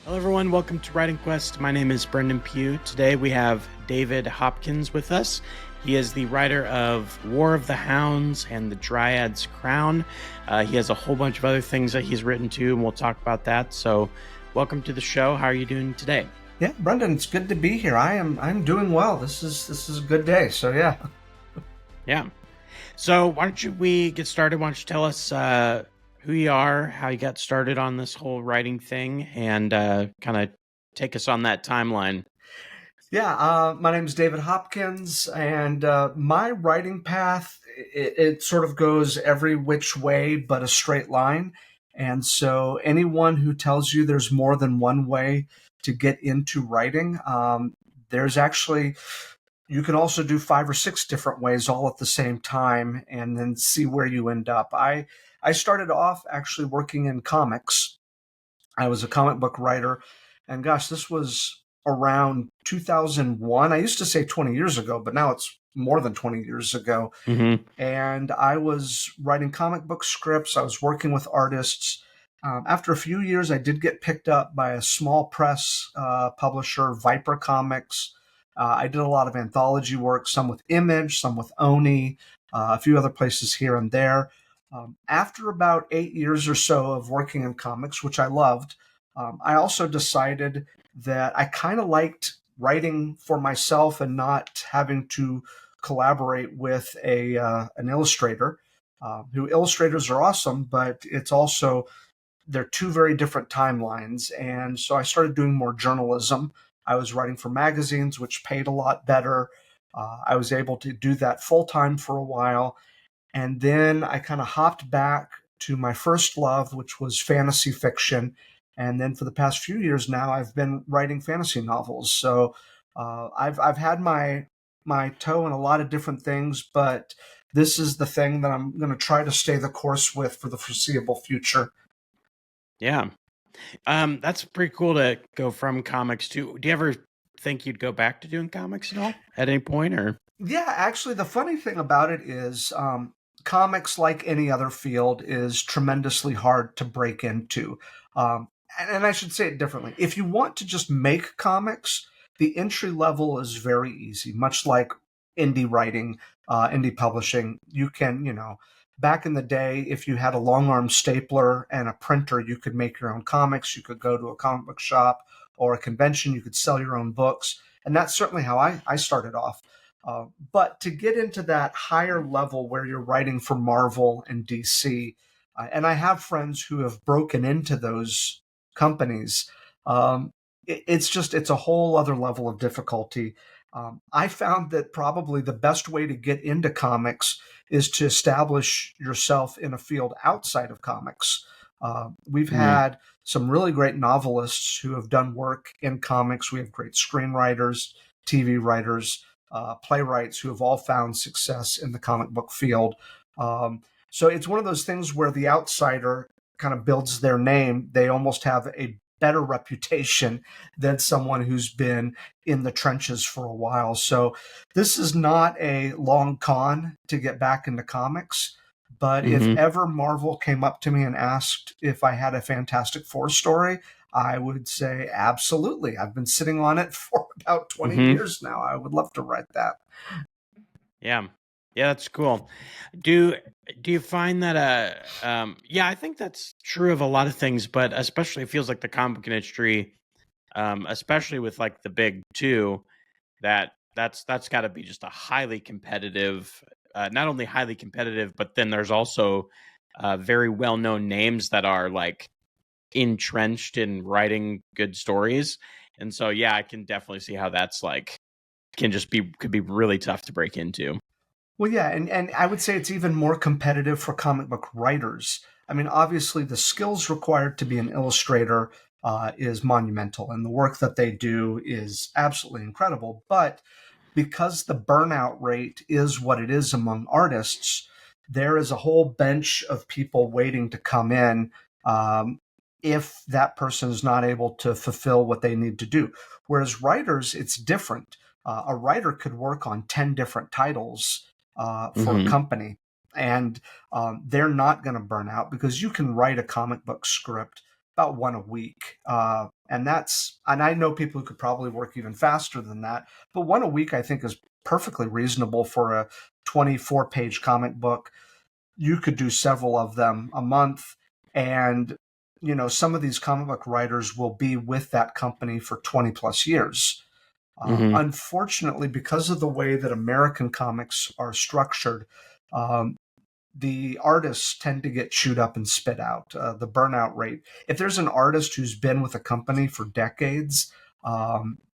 Hello, everyone. Welcome to Writing Quest. My name is Brendan Pugh. Today we have David Hopkins with us. He is the writer of War of the Hounds and the Dryads Crown. He has a whole bunch of other things that he's written too, and we'll talk about that. So, welcome to the show. How are you doing today? Yeah, Brendan, it's good to be here. I'm doing well. This is a good day. So yeah. Yeah. So, why don't we get started? Why don't you tell us who you are, how you got started on this whole writing thing, and kind of take us on that timeline. Yeah, my name is David Hopkins, and my writing path it sort of goes every which way but a straight line. And so, anyone who tells you there's more than one way to get into writing, there's actually you can also do 5 or 6 different ways all at the same time, and then see where you end up. I started off actually working in comics. I was a comic book writer, and gosh, this was around 2001. I used to say 20 years ago, but now it's more than 20 years ago. Mm-hmm. And I was writing comic book scripts. I was working with artists. After a few years, I did get picked up by a small press publisher, Viper Comics. I did a lot of anthology work, some with Image, some with Oni, a few other places here and there. After about 8 years or so of working in comics, which I loved, I also decided that I kind of liked writing for myself and not having to collaborate with an illustrator. Who illustrators are awesome, but it's also they're two very different timelines. And so I started doing more journalism. I was writing for magazines, which paid a lot better. I was able to do that full time for a while. And then I kind of hopped back to my first love, which was fantasy fiction. And then for the past few years now, I've been writing fantasy novels. So I've had my toe in a lot of different things, but this is the thing that I'm going to try to stay the course with for the foreseeable future. Yeah. That's pretty cool to go from comics to. Do you ever think you'd go back to doing comics at all at any point, or? Yeah, actually, the funny thing about it is comics, like any other field, is tremendously hard to break into. And I should say it differently. If you want to just make comics, the entry level is very easy, much like indie writing, indie publishing. You can, back in the day, if you had a long arm stapler and a printer, you could make your own comics. You could go to a comic book shop or a convention, you could sell your own books. And that's certainly how I started off. But to get into that higher level where you're writing for Marvel and DC, and I have friends who have broken into those companies, it's a whole other level of difficulty. I found that probably the best way to get into comics is to establish yourself in a field outside of comics. We've Mhm. had some really great novelists who have done work in comics. We have great screenwriters, TV writers, playwrights who have all found success in the comic book field. So it's one of those things where the outsider kind of builds their name. They almost have a better reputation than someone who's been in the trenches for a while. So this is not a long con to get back into comics. But if Mhm. ever Marvel came up to me and asked if I had a Fantastic Four story, I would say absolutely. I've been sitting on it for about 20 Mhm. years now. I would love to write that. Yeah. Yeah, that's cool. Do do you find that yeah, I think that's true of a lot of things, but especially it feels like the comic book industry, especially with like the big two, that's got to be just a highly competitive, not only highly competitive, but then there's also very well-known names that are like entrenched in writing good stories. And so yeah, I can definitely see how that's like could be really tough to break into. Well, yeah, and I would say it's even more competitive for comic book writers. I mean, obviously, the skills required to be an illustrator is monumental, and the work that they do is absolutely incredible. But because the burnout rate is what it is among artists, there is a whole bench of people waiting to come in if that person is not able to fulfill what they need to do. Whereas writers, it's different. A writer could work on 10 different titles for a Mhm. company, and they're not going to burn out because you can write a comic book script about one a week. And I know people who could probably work even faster than that, but one a week I think is perfectly reasonable for a 24-page comic book. You could do several of them a month, and some of these comic book writers will be with that company for 20 plus years. Hmm. Unfortunately, because of the way that American comics are structured, um, the artists tend to get chewed up and spit out. The burnout rate. If there's an artist who's been with a company for decades,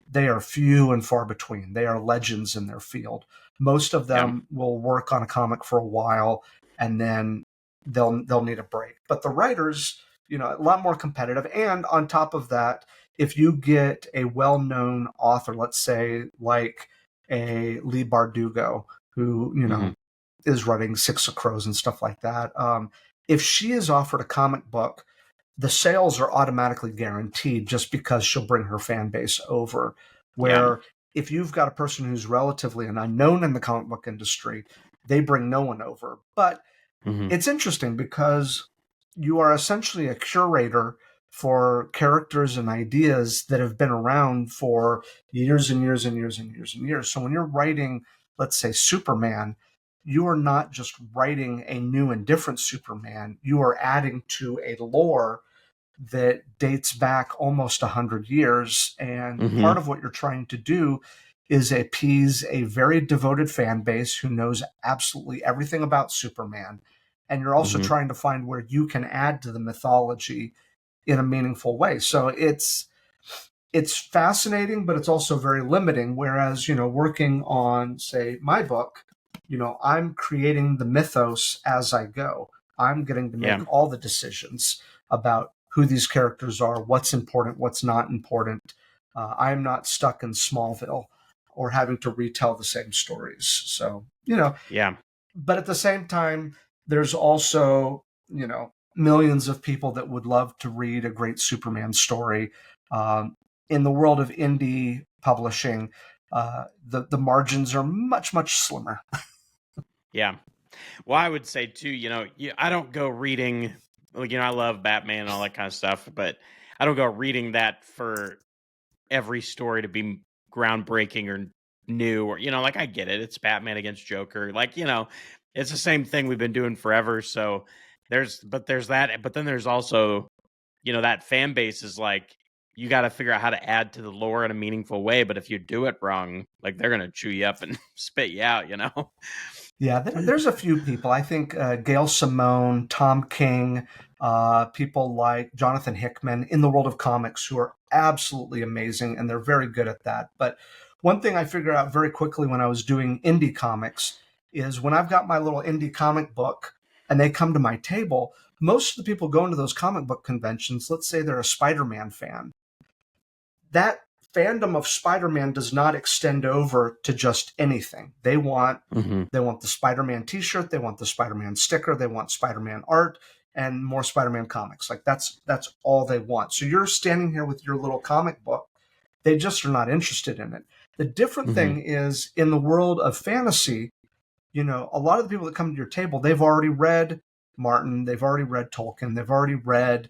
they are few and far between. They are legends in their field. Most of Yeah. them will work on a comic for a while and then they'll need a break. But the writers, a lot more competitive. And on top of that, if you get a well-known author, let's say like a Lee Bardugo, who Hmm. is writing Six of Crows and stuff like that. If she is offered a comic book, the sales are automatically guaranteed just because she'll bring her fan base over. Yeah. Where if you've got a person who's relatively an unknown in the comic book industry, they bring no one over. But Hmm. it's interesting because you are essentially a curator for characters and ideas that have been around for years and years and years and years and years. So when you're writing, let's say, Superman, you are not just writing a new and different Superman, you are adding to a lore that dates back almost 100 years. And part Hmm. of what you're trying to do is appease a very devoted fan base who knows absolutely everything about Superman. And you're also Hmm. trying to find where you can add to the mythology in a meaningful way. So it's fascinating, but it's also very limiting. Whereas, working on, say, my book, I'm creating the mythos as I go. I'm getting to Yeah. make all the decisions about who these characters are, what's important, what's not important. I'm not stuck in Smallville or having to retell the same stories. So, Yeah. but at the same time, there's also, millions of people that would love to read a great Superman story. Um, in the world of indie publishing, the margins are much, much slimmer. Yeah. Well, I would say too, I don't go reading, like, I love Batman and all that kind of stuff, but I don't go reading that for every story to be groundbreaking or new, or, like, I get it. It's Batman against Joker. Like, it's the same thing we've been doing forever. So there's that. But then there's also, that fan base is like, you got to figure out how to add to the lore in a meaningful way. But if you do it wrong, like, they're going to chew you up and spit you out. Yeah, there's a few people. I think Gail Simone, Tom King, people like Jonathan Hickman in the world of comics who are absolutely amazing, and they're very good at that. But one thing I figured out very quickly when I was doing indie comics is when I've got my little indie comic book and they come to my table, most of the people going to those comic book conventions, let's say they're a Spider-Man fan, that fandom of Spider-Man does not extend over to just anything. Hmm. they want the Spider-Man t-shirt, they want the Spider-Man sticker, they want Spider-Man art and more Spider-Man comics. Like that's all they want. So you're standing here with your little comic book. They just are not interested in it. The different Hmm. thing is in the world of fantasy, a lot of the people that come to your table, they've already read Martin, they've already read Tolkien, they've already read,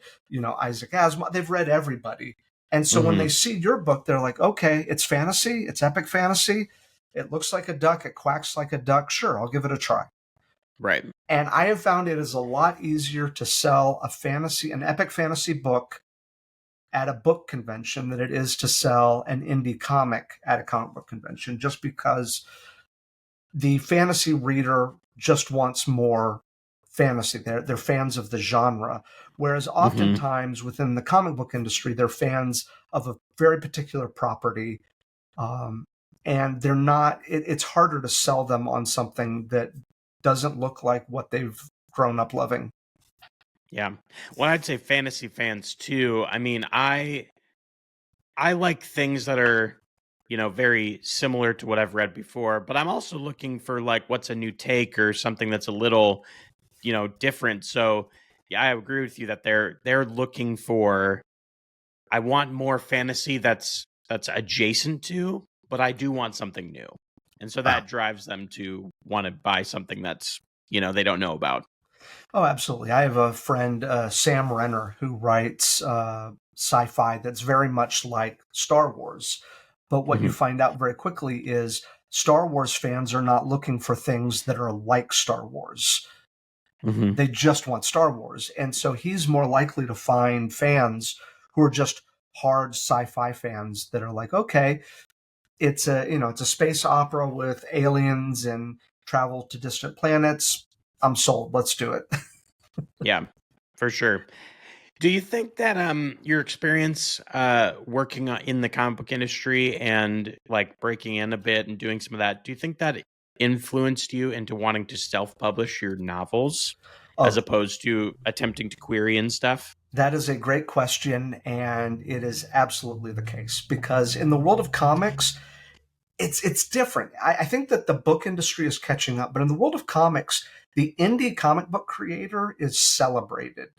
Isaac Asimov, they've read everybody. And so when they Hmm. see your book, they're like, okay, it's fantasy, it's epic fantasy, it looks like a duck, it quacks like a duck. Sure, I'll give it a try. Right. And I have found it is a lot easier to sell an epic fantasy book at a book convention than it is to sell an indie comic at a comic book convention, just because the fantasy reader just wants more fantasy. They're fans of the genre. Whereas Hmm. oftentimes within the comic book industry, they're fans of a very particular property. Um, and they're not, it's harder to sell them on something that doesn't look like what they've grown up loving. Yeah. Well, I'd say fantasy fans too. I mean, I like things that are, very similar to what I've read before, but I'm also looking for like what's a new take or something that's a little, different. So, yeah, I agree with you that they're looking for, I want more fantasy that's adjacent to, but I do want something new. And so Wow. that drives them to want to buy something that's, they don't know about. Oh, absolutely. I have a friend, Sam Renner, who writes sci-fi that's very much like Star Wars. But what you Hmm. find out very quickly is Star Wars fans are not looking for things that are like Star Wars. Hmm. They just want Star Wars. And so he's more likely to find fans who are just hard sci-fi fans that are like, okay, it's a space opera with aliens and travel to distant planets. I'm sold. Let's do it. Yeah, for sure. Do you think that your experience working in the comic book industry and like breaking in a bit and doing some of that, do you think that influenced you into wanting to self-publish your novels as Oh, opposed to attempting to query and stuff? that is a great question, and it is absolutely the case because in the world of comics, it's different. I think that the book industry is catching up, but in the world of comics, the indie comic book creator is celebrated.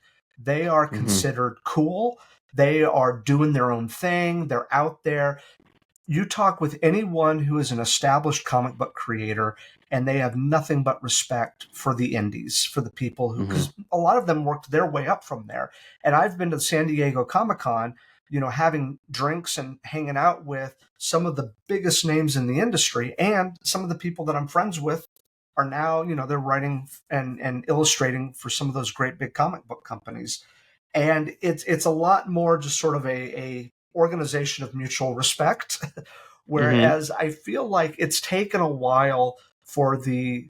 They are Hmm. considered cool. They are doing their own thing. They're out there. You talk with anyone who is an established comic book creator, and they have nothing but respect for the indies, for the people who, Hmm. because a lot of them worked their way up from there. And I've been to San Diego Comic Con, having drinks and hanging out with some of the biggest names in the industry, and some of the people that I'm friends with are now, they're writing and illustrating for some of those great big comic book companies. And it's a lot more just sort of a organization of mutual respect. Hmm. Whereas I feel like it's taken a while for the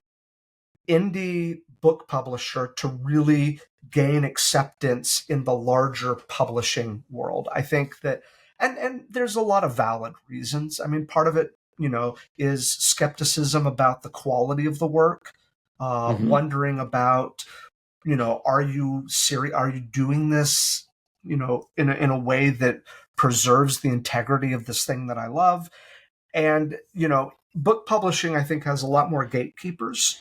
indie book publisher to really gain acceptance in the larger publishing world. I think that, and there's a lot of valid reasons. I mean, part of it, is skepticism about the quality of the work, Hmm. wondering about, are you serious? Are you doing this, in a way that preserves the integrity of this thing that I love? And, book publishing, I think, has a lot more gatekeepers.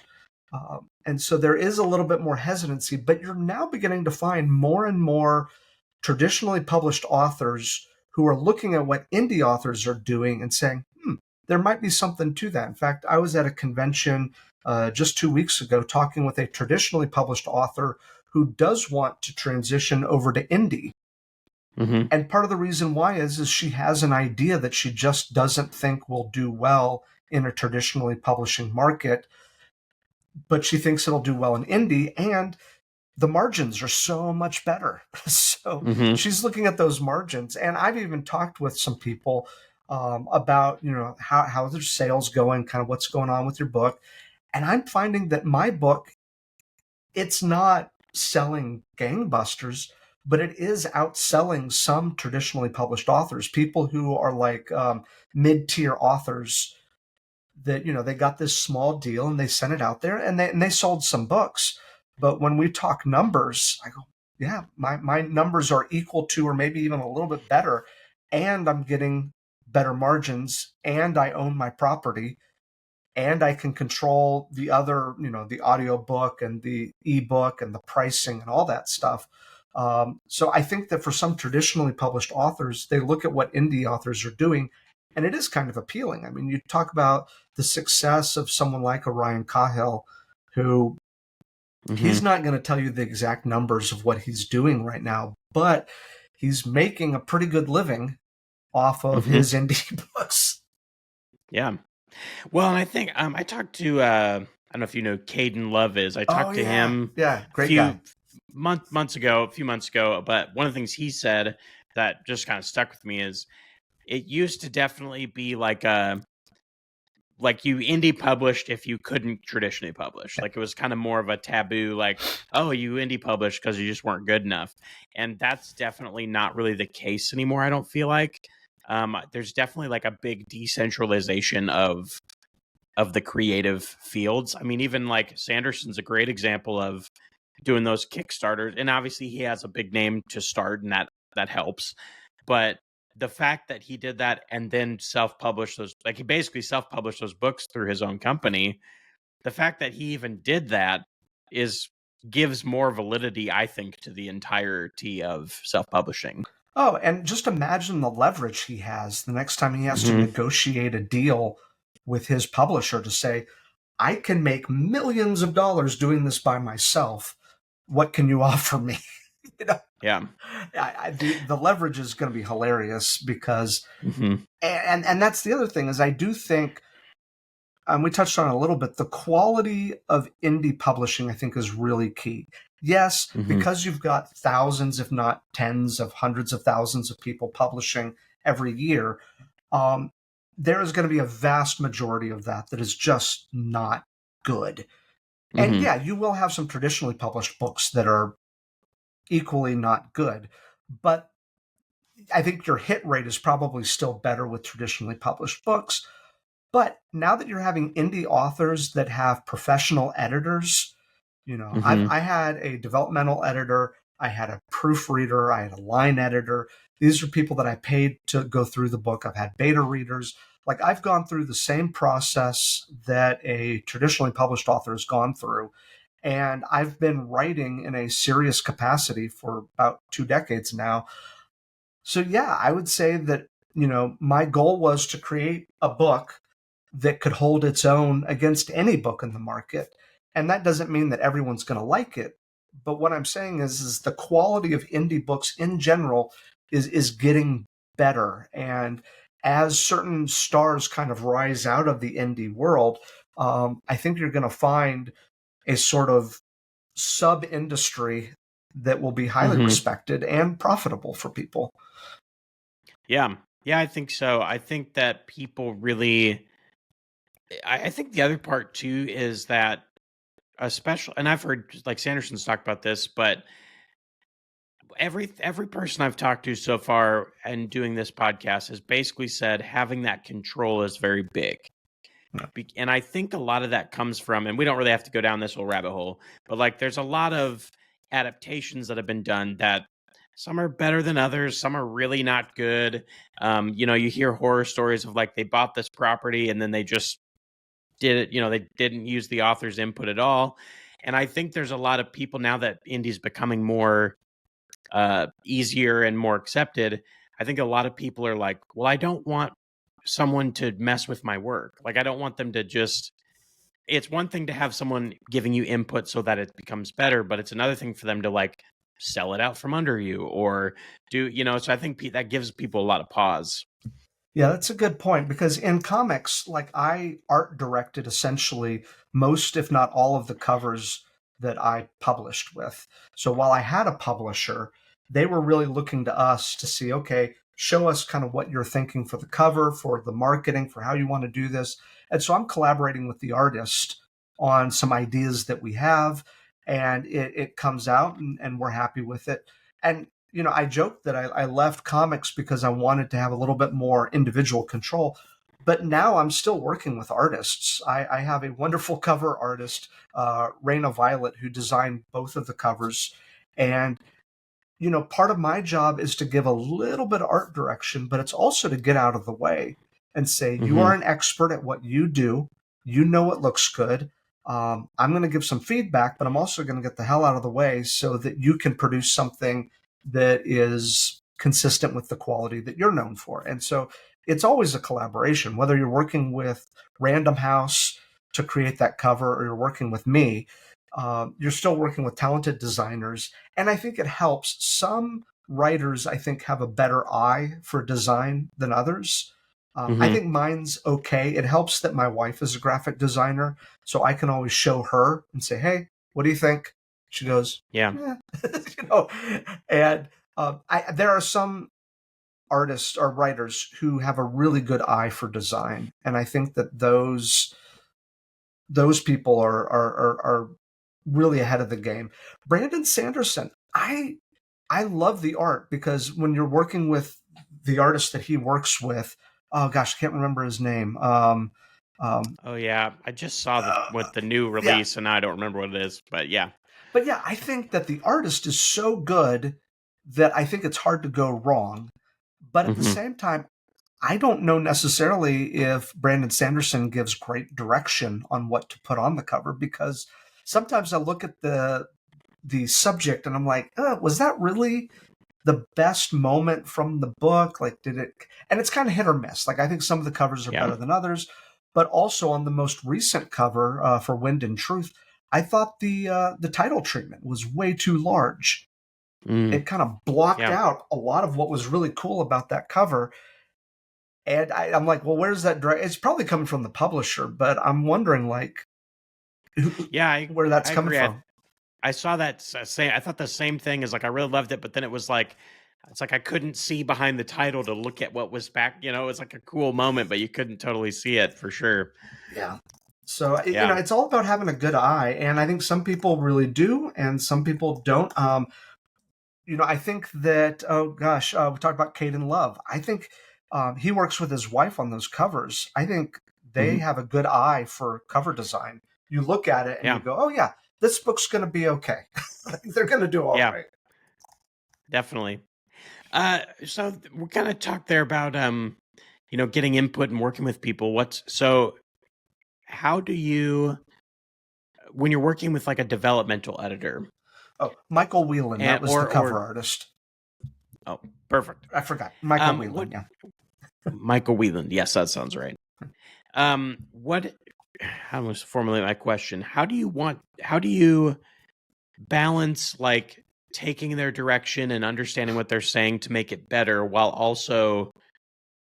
And so there is a little bit more hesitancy, but you're now beginning to find more and more traditionally published authors who are looking at what indie authors are doing and saying, there might be something to that. In fact, I was at a convention just 2 weeks ago talking with a traditionally published author who does want to transition over to indie. Hmm. And part of the reason why is she has an idea that she just doesn't think will do well in a traditionally publishing market, but she thinks it'll do well in indie. And the margins are so much better. So Hmm. she's looking at those margins. And I've even talked with some people about, how their sales going, kind of what's going on with your book. And I'm finding that my book, it's not selling gangbusters, but it is outselling some traditionally published authors, people who are like mid-tier authors that they got this small deal and they sent it out there and they sold some books. But when we talk numbers, I go, yeah, my numbers are equal to or maybe even a little bit better, and I'm getting better margins, and I own my property, and I can control the other, the audio book and the ebook and the pricing and all that stuff. So I think that for some traditionally published authors, they look at what indie authors are doing, and it is kind of appealing. I mean, you talk about the success of someone like Orion Cahill, who Hmm. he's not going to tell you the exact numbers of what he's doing right now, but he's making a pretty good living off of Hmm. his indie books. Yeah. Well, and I think I talked to I don't know if you know Caden Love is. I Oh talked to yeah, him yeah, a great guy. few months ago. But one of the things he said that just kind of stuck with me is it used to definitely be like you indie published if you couldn't traditionally publish. Like it was kind of more of a taboo, like, oh, you indie published because you just weren't good enough. And that's definitely not really the case anymore, I don't feel like. There's definitely like a big decentralization of the creative fields. I mean, even like Sanderson's a great example of doing those Kickstarters, and obviously he has a big name to start, and that helps. But the fact that he did that and then self-published those, like he basically self-published those books through his own company, the fact that he even did that is gives more validity, I think, to the entirety of self-publishing. Oh, and just imagine the leverage he has the next time he has to Hmm. negotiate a deal with his publisher to say, I can make millions of dollars doing this by myself. what can you offer me? you know, Yeah. the leverage is going to be hilarious because, Hmm. and that's the other thing is I do think, we touched on it a little bit, the quality of indie publishing I think is really key. Yes, Hmm. because you've got thousands, if not tens of hundreds of thousands of people publishing every year, um, there is going to be a vast majority of that that is just not good. And Hmm. yeah, you will have some traditionally published books that are equally not good, but I think your hit rate is probably still better with traditionally published books. But now that you're having indie authors that have professional editors, Hmm. I had a developmental editor, I had a proofreader, I had a line editor. These are people that I paid to go through the book. I've had beta readers. Like I've gone through the same process that a traditionally published author has gone through. And I've been writing in a serious capacity for about 2 decades now. So yeah, I would say that, my goal was to create a book that could hold its own against any book in the market. And that doesn't mean that everyone's going to like it. But what I'm saying is the quality of indie books in general is getting better. And as certain stars kind of rise out of the indie world, I think you're going to find a sort of sub industry that will be highly Hmm. respected and profitable for people. Yeah. Yeah, I think so. I think that people really, I think the other part too is that, especially, and I've heard like Sanderson's talked about this, but every person I've talked to so far and doing this podcast has basically said having that control is very big. And I think a lot of that comes from, and we don't really have to go down this whole rabbit hole, but like there's a lot of adaptations that have been done that some are better than others, some are really not good. You hear horror stories of like they bought this property and then they just did it, they didn't use the author's input at all. And I think there's a lot of people now that indie's becoming more easier and more accepted. I think a lot of people are like, well, I don't want someone to mess with my work. Like, I don't want them to just. It's one thing to have someone giving you input so that it becomes better, but it's another thing for them to like sell it out from under you or So I think that gives people a lot of pause. Yeah, that's a good point because in comics, like I art directed essentially most, if not all, of the covers that I published with. So while I had a publisher, they were really looking to us to see, okay, show us kind of what you're thinking for the cover, for the marketing, for how you want to do this. And so I'm collaborating with the artist on some ideas that we have, and it comes out and we're happy with it. And I joked that I left comics because I wanted to have a little bit more individual control. But now I'm still working with artists. I have a wonderful cover artist, Raina Violet, who designed both of the covers. And, part of my job is to give a little bit of art direction, but it's also to get out of the way and say, you Hmm. are an expert at what you do. You know what looks good. I'm going to give some feedback, but I'm also going to get the hell out of the way so that you can produce something that is consistent with the quality that you're known for. And so it's always a collaboration, whether you're working with Random House to create that cover or you're working with me. You're still working with talented designers. And I think it helps. Some writers, I think, have a better eye for design than others. I Hmm. think mine's okay. It helps that my wife is a graphic designer, so I can always show her and say, "Hey, what do you think?" She goes, Yeah. "Yeah," you know. And there are some artists or writers who have a really good eye for design, and I think that those people are really ahead of the game. Brandon Sanderson, I love the art because when you're working with the artist that he works with, oh gosh, I can't remember his name. Um, Oh yeah, I just saw the uh, with the new yeah, release, and I don't remember what it is, but yeah. but yeah, I think that the artist is so good that I think it's hard to go wrong. But at the Hmm. same time, I don't know necessarily if Brandon Sanderson gives great direction on what to put on the cover because sometimes I look at the subject and I'm like, was that really the best moment from the book? Like, did it? And it's kind of hit or miss. Like, I think some of the covers are Yeah. better than others, but also on the most recent cover for Wind and Truth, I thought the title treatment was way too large. Mm, It kind of blocked yeah. out a lot of what was really cool about that cover. And I'm like, well, where's that? It's probably coming from the publisher, but I'm wondering, like, Yeah, where that's I coming agree. from. I saw that same. I thought the same thing. Is like I really loved it, but then it was like it's like I couldn't see behind the title to look at what was back. You know, it was like a cool moment, but you couldn't totally see it for sure. Yeah. So Yeah. it's all about having a good eye, and I think some people really do, and some people don't. I think that, oh gosh, we talked about Caden Love. I think he works with his wife on those covers. I think they Hmm. have a good eye for cover design. You look at it and you Yeah. go, oh yeah, this book's going to be okay. They're going to do all Yeah. right. Definitely. So we kind of talked there about getting input and working with people. How do you when you're working with like a developmental editor Oh, Michael Whelan, that and was the cover or artist. oh, perfect. I forgot. Michael What Whelan, yeah. Michael Whelan? Yes, that sounds right. What? How must formulate my question? How do you balance like taking their direction and understanding what they're saying to make it better while also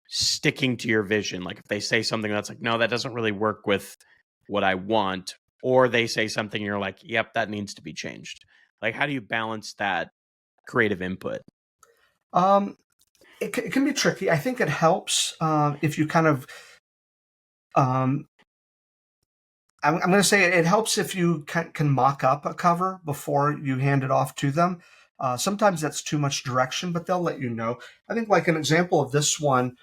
sticking to your vision? Like if they say something that's like, no, that doesn't really work with what I want, or they say something you're like, yep, that needs to be changed. Like, how do you balance that creative input? Um, it can be tricky. I think it helps if you kind of um, I'm going to say it helps if you can mock up a cover before you hand it off to them. Sometimes that's too much direction, but they'll let you know. I think, like an example of this one,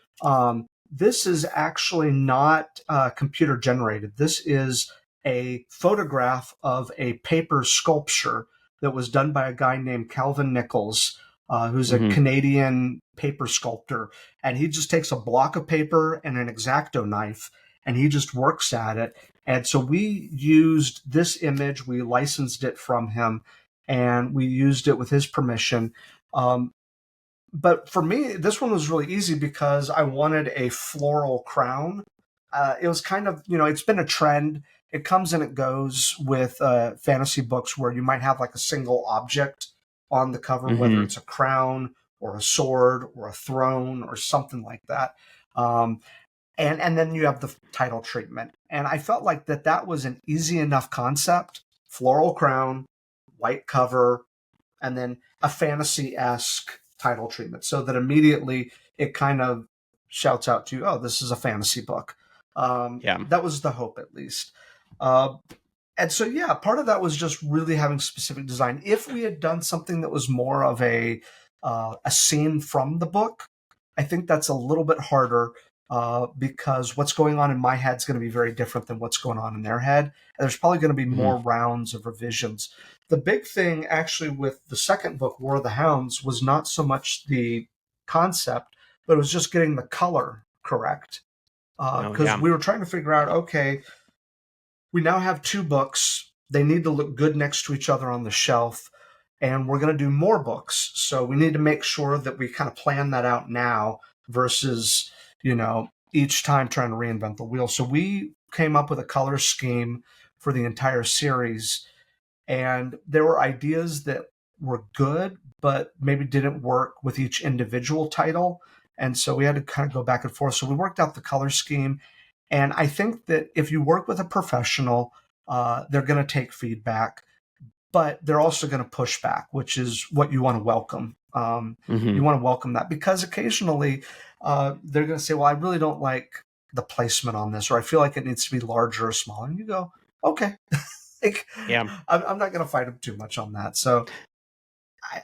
this is actually not computer generated. This is a photograph of a paper sculpture that was done by a guy named Calvin Nichols, who's a Hmm. Canadian paper sculptor. And he just takes a block of paper and an X-Acto knife and he just works at it. And so we used this image, we licensed it from him, and we used it with his permission. Um, but for me, this one was really easy because I wanted a floral crown. It was kind of, it's been a trend. It comes and it goes with fantasy books where you might have like a single object on the cover, whether Hmm. it's a crown or a sword or a throne or something like that. Um, and then you have the title treatment. And I felt like that was an easy enough concept: floral crown, white cover, and then a fantasy-esque title treatment, so that immediately it kind of shouts out to you, oh, this is a fantasy book. Yeah. That was the hope, at least. uh, and so, yeah, part of that was just really having specific design. If we had done something that was more of a scene from the book, I think that's a little bit harder, because what's going on in my head is going to be very different than what's going on in their head. And there's probably going to be Hmm. more rounds of revisions. The big thing, actually, with the second book, War of the Hounds, was not so much the concept, but it was just getting the color correct. Oh Because yeah. we were trying to figure out, okay, we now have two books. They need to look good next to each other on the shelf, and we're going to do more books. So we need to make sure that we kind of plan that out now versus, each time trying to reinvent the wheel. So we came up with a color scheme for the entire series, and there were ideas that were good, but maybe didn't work with each individual title. And so we had to kind of go back and forth. So we worked out the color scheme, and I think that if you work with a professional, they're going to take feedback, but they're also going to push back, which is what you want to welcome. You Hmm. want to welcome that, because occasionally they're going to say, well, I really don't like the placement on this, or I feel like it needs to be larger or smaller. And you go, okay. like, Yeah. I'm not going to fight them too much on that. So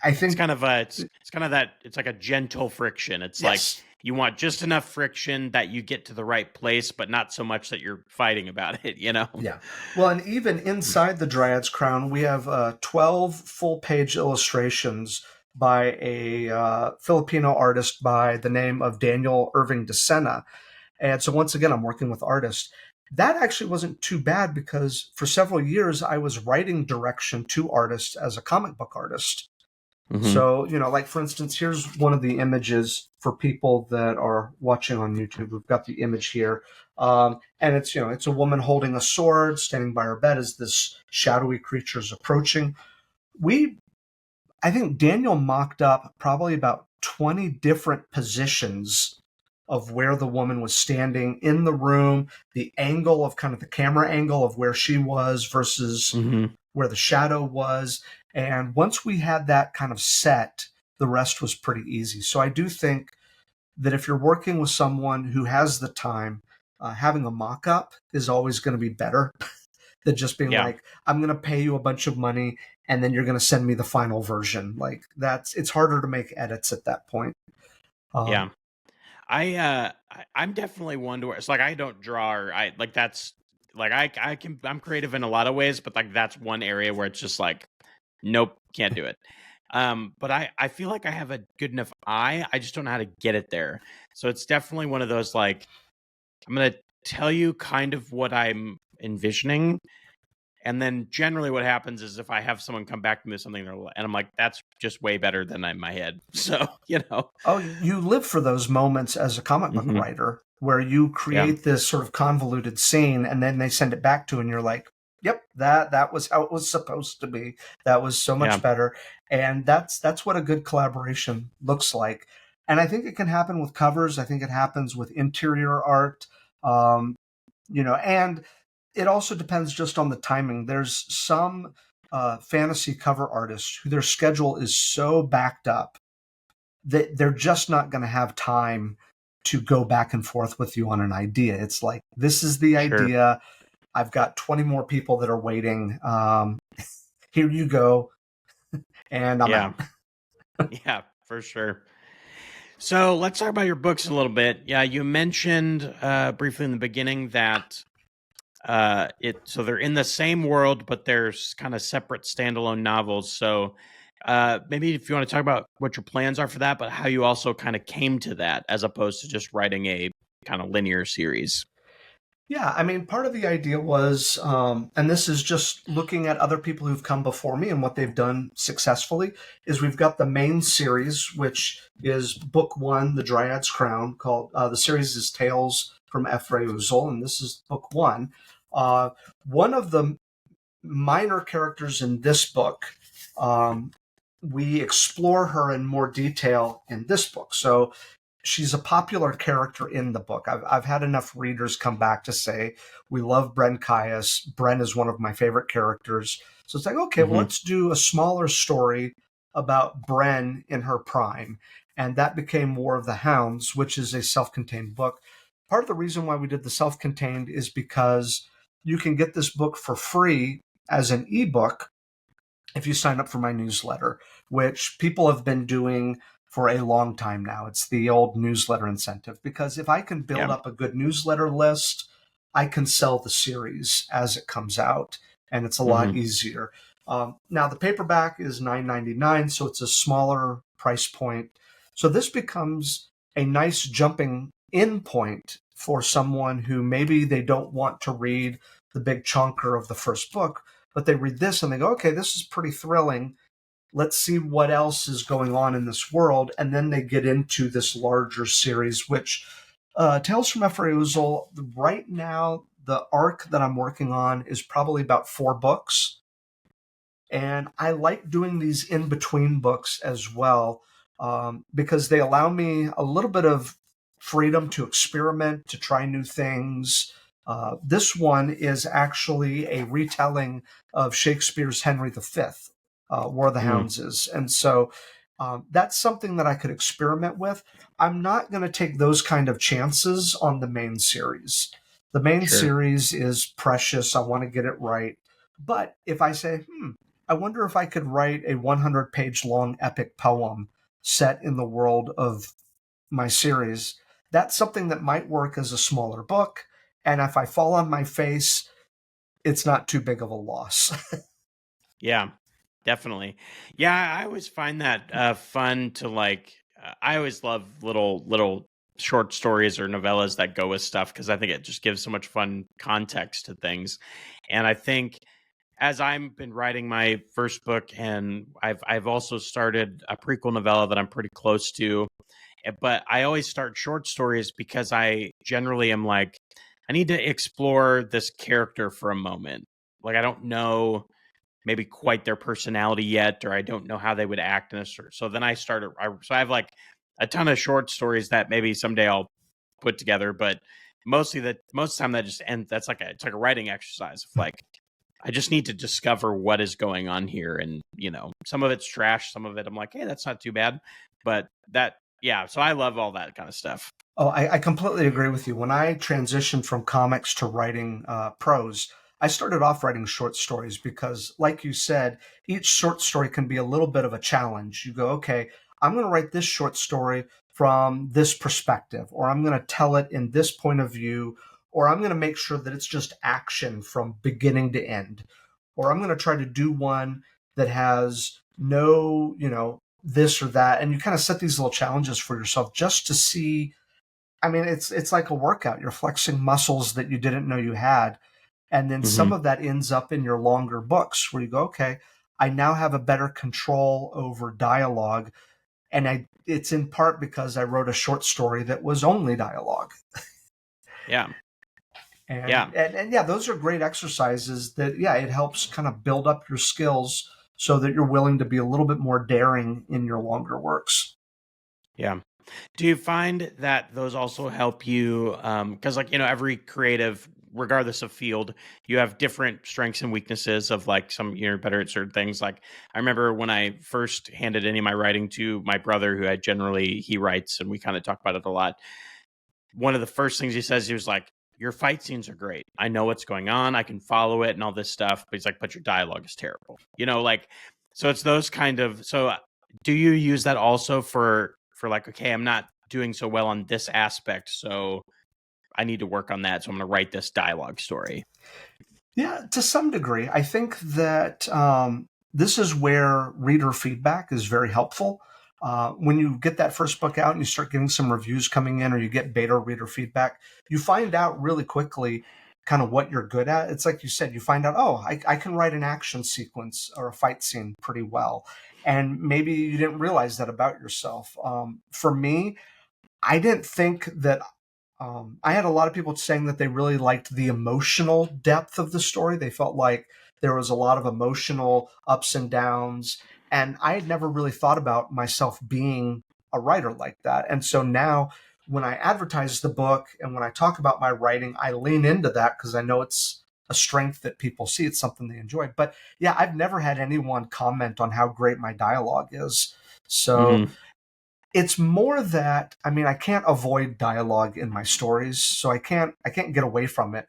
I It's think, kind of it's kind of that it's like a gentle friction. It's like yes. you want just enough friction that you get to the right place, but not so much that you're fighting about it, you know? Yeah. Well, and even inside the Dryads Crown, we have 12 full page illustrations by a Filipino artist by the name of Daniel Irving de Sena. And so, once again, I'm working with artists. That actually wasn't too bad, because for several years I was writing direction to artists as a comic book artist. Hmm. So, like for instance, here's one of the images for people that are watching on YouTube. We've got the image here. And it's a woman holding a sword, standing by her bed as this shadowy creature is approaching. I think Daniel mocked up probably about 20 different positions of where the woman was standing in the room, the angle of kind of the camera angle of where she was versus Hmm. where the shadow was. And once we had that kind of set, the rest was pretty easy. So I do think that if you're working with someone who has the time, having a mock up is always going to be better than just being Yeah. like, I'm going to pay you a bunch of money and then you're going to send me the final version. Like it's harder to make edits at that point. Yeah. Um, I'm definitely one to where it's like I don't draw or I like that's like I'm creative in a lot of ways, but like that's one area where it's just like nope, can't do it. But I feel like I have a good enough eye. I just don't know how to get it there. So it's definitely one of those like I'm gonna tell you kind of what I'm envisioning. And then generally what happens is if I have someone come back to me with something and I'm like, that's just way better than in my head. So, oh, you live for those moments as a comic book hmm. writer where you Yeah. create this sort of convoluted scene and then they send it back to you and you're like, yep, that was how it was supposed to be. That was so much Yeah. better. And that's what a good collaboration looks like. And I think it can happen with covers. I think it happens with interior art. Um, and it also depends just on the timing. There's some fantasy cover artists who their schedule is so backed up that they're just not going to have time to go back and forth with you on an idea. It's like, this is the Sure. idea. I've got 20 more people that are waiting. Here you go. And I'm Yeah. out. Yeah, for sure. So let's talk about your books a little bit. Yeah, you mentioned briefly in the beginning that so they're in the same world, but there's kind of separate standalone novels. So maybe if you want to talk about what your plans are for that, but how you also kind of came to that as opposed to just writing a kind of linear series. Yeah, I mean, part of the idea was, and this is just looking at other people who've come before me and what they've done successfully, is we've got the main series, which is book one, The Dryads Crown, called, the series is Tales from Ephrauzul, and this is book one. Uh, One of the minor characters in this book, um, we explore her in more detail in this book. So she's a popular character in the book. I've had enough readers come back to say, we love Bren Caius. Bren is one of my favorite characters. So it's like, okay, well, Hmm. let's do a smaller story about Bren in her prime. And that became War of the Hounds, which is a self contained book. Part of the reason why we did the self contained is because you can get this book for free as an ebook if you sign up for my newsletter, which people have been doing for a long time now. It's the old newsletter incentive because if I can build Yeah. up a good newsletter list, I can sell the series as it comes out, and it's a lot Hmm. easier. Now the paperback is $9.99, so it's a smaller price point. So this becomes a nice jumping in point for someone who maybe they don't want to read the big chunker of the first book, but they read this and they go, okay, this is pretty thrilling. Let's see what else is going on in this world. And then they get into this larger series, which Tales from Ephrauzul, right now, the arc that I'm working on is probably about 4 books. And I like doing these in between books as well because they allow me a little bit of freedom to experiment, to try new things. This one is actually a retelling of Shakespeare's Henry V, War of the Mm. Hounds is. And so that's something that I could experiment with. I'm not going to take those kind of chances on the main series. The main Sure. series is precious. I want to get it right. But if I say, I wonder if I could write a 100-page long epic poem set in the world of my series. That's something that might work as a smaller book. And if I fall on my face, it's not too big of a loss. Yeah, definitely. Yeah, I always find that fun to like. I always love little short stories or novellas that go with stuff because I think it just gives so much fun context to things. And I think as I'm been writing my first book, and I've also started a prequel novella that I'm pretty close to. But I always start short stories because I generally am like, I need to explore this character for a moment. Like I don't know maybe quite their personality yet, or I don't know how they would act in a sort. So then I started. So I have like a ton of short stories that maybe someday I'll put together, but most of the time that just ends. That's like it's like a writing exercise of like I just need to discover what is going on here, and some of it's trash, some of it I'm like, hey, that's not too bad, but yeah. So I love all that kind of stuff. Oh, I completely agree with you. When I transitioned from comics to writing prose, I started off writing short stories because, like you said, each short story can be a little bit of a challenge. You go, okay, I'm going to write this short story from this perspective, or I'm going to tell it in this point of view, or I'm going to make sure that it's just action from beginning to end, or I'm going to try to do one that has no, this or that. And you kind of set these little challenges for yourself just to see. I mean, it's like a workout. You're flexing muscles that you didn't know you had. And then Mm-hmm. some of that ends up in your longer books where you go, okay, I now have a better control over dialogue. And it's in part because I wrote a short story that was only dialogue. Yeah. Yeah. And yeah, those are great exercises that, yeah, it helps kind of build up your skills so that you're willing to be a little bit more daring in your longer works. Yeah. Do you find that those also help you? Because, like, every creative, regardless of field, you have different strengths and weaknesses of like some you're better at certain things. Like, I remember when I first handed any of my writing to my brother, who he writes, and we kind of talk about it a lot. One of the first things he says, he was like, your fight scenes are great. I know what's going on. I can follow it and all this stuff. But he's like, but your dialogue is terrible. Like, so it's those kind of, so do you use that also for like, okay, I'm not doing so well on this aspect, so I need to work on that. So I'm going to write this dialogue story. Yeah, to some degree. I think that this is where reader feedback is very helpful. When you get that first book out and you start getting some reviews coming in, or you get beta reader feedback, you find out really quickly kind of what you're good at. It's like you said, you find out, oh, I can write an action sequence or a fight scene pretty well. And maybe you didn't realize that about yourself. For me, I didn't think that I had a lot of people saying that they really liked the emotional depth of the story. They felt like there was a lot of emotional ups and downs. And I had never really thought about myself being a writer like that. And so now when I advertise the book and when I talk about my writing, I lean into that because I know it's a strength that people see. It's something they enjoy. But yeah, I've never had anyone comment on how great my dialogue is. So Mm-hmm. it's more that, I mean, I can't avoid dialogue in my stories, so I can't get away from it.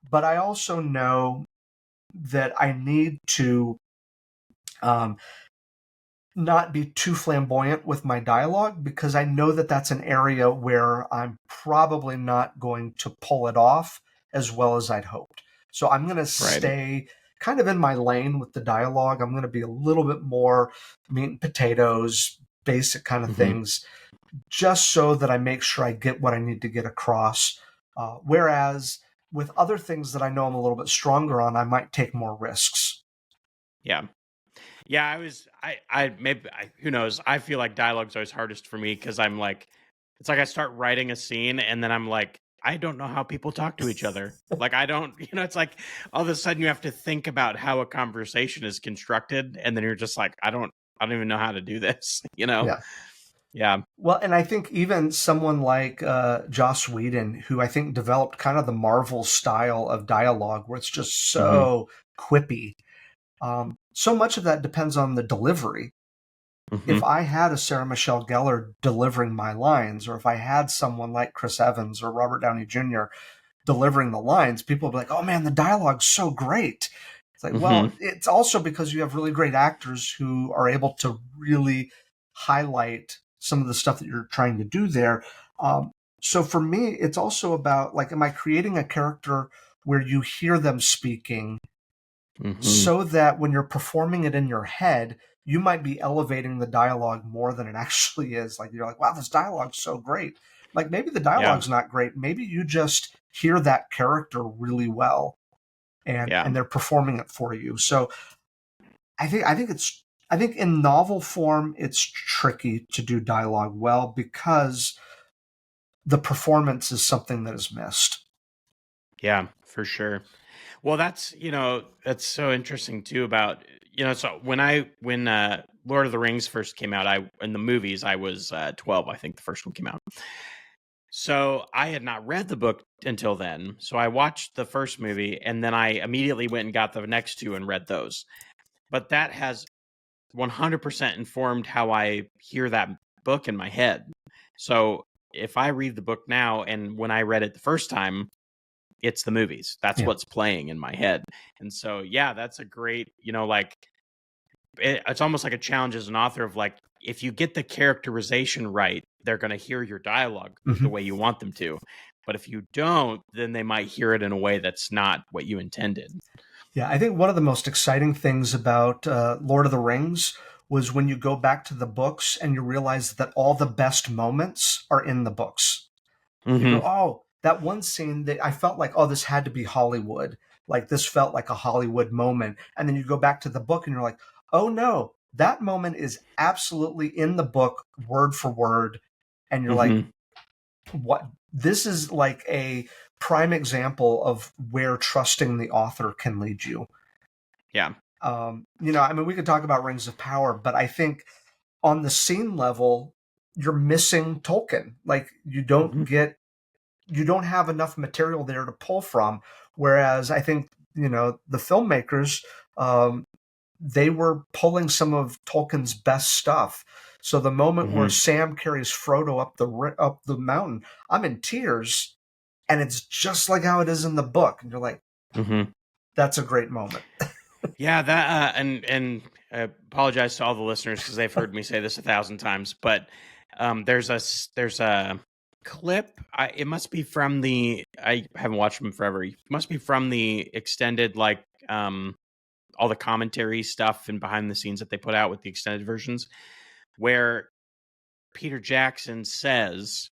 But I also know that I need to um, not be too flamboyant with my dialogue because I know that that's an area where I'm probably not going to pull it off as well as I'd hoped. So I'm going to Right. stay kind of in my lane with the dialogue. I'm going to be a little bit more meat and potatoes, basic kind of Mm-hmm. things, just so that I make sure I get what I need to get across. Whereas with other things that I know I'm a little bit stronger on, I might take more risks. Yeah. Yeah, who knows? I feel like dialogue's always hardest for me because I'm like, it's like I start writing a scene and then I'm like, I don't know how people talk to each other. Like, I don't, it's like all of a sudden you have to think about how a conversation is constructed. And then you're just like, I don't even know how to do this, Yeah. Yeah. Well, and I think even someone like Joss Whedon, who I think developed kind of the Marvel style of dialogue, where it's just Mm-hmm. so quippy. So much of that depends on the delivery. Mm-hmm. If I had a Sarah Michelle Gellar delivering my lines, or if I had someone like Chris Evans or Robert Downey Jr. delivering the lines, people would be like, oh man, the dialogue's so great. It's like, well, Mm-hmm. it's also because you have really great actors who are able to really highlight some of the stuff that you're trying to do there. So for me, it's also about like, am I creating a character where you hear them speaking Mm-hmm. so that when you're performing it in your head, you might be elevating the dialogue more than it actually is. Like you're like, wow, this dialogue's so great. Like maybe the Yeah. dialogue's not great. Maybe you just hear that character really well. and they're performing it for you. So I think in novel form it's tricky to do dialogue well because the performance is something that is missed. Yeah, for sure. Well, that's so interesting too about, so when Lord of the Rings first came out, in the movies, I was 12, I think the first one came out. So I had not read the book until then. So I watched the first movie and then I immediately went and got the next two and read those. But that has 100% informed how I hear that book in my head. So if I read the book now and when I read it the first time, it's the movies. That's what's playing in my head. And so, yeah, that's a great, it's almost like a challenge as an author of like, if you get the characterization right, they're going to hear your dialogue the way you want them to. But if you don't, then they might hear it in a way that's not what you intended. Yeah, I think one of the most exciting things about Lord of the Rings was when you go back to the books and you realize that all the best moments are in the books. You go, oh, that one scene that I felt like, oh, this had to be Hollywood. Like this felt like a Hollywood moment. And then you go back to the book and you're like, oh no, that moment is absolutely in the book, word for word. And you're like, what? This is like a prime example of where trusting the author can lead you. Yeah. I mean, we could talk about Rings of Power, but I think on the scene level, you're missing Tolkien. Like you don't have enough material there to pull from. Whereas I think, the filmmakers, they were pulling some of Tolkien's best stuff. So the moment where Sam carries Frodo up the mountain, I'm in tears, and it's just like how it is in the book. And you're like, that's a great moment. Yeah, that and I apologize to all the listeners because they've heard me say this 1,000 times, but there's a clip. It must be from I haven't watched them forever. It must be from the extended, like all the commentary stuff and behind the scenes that they put out with the extended versions, where Peter Jackson says,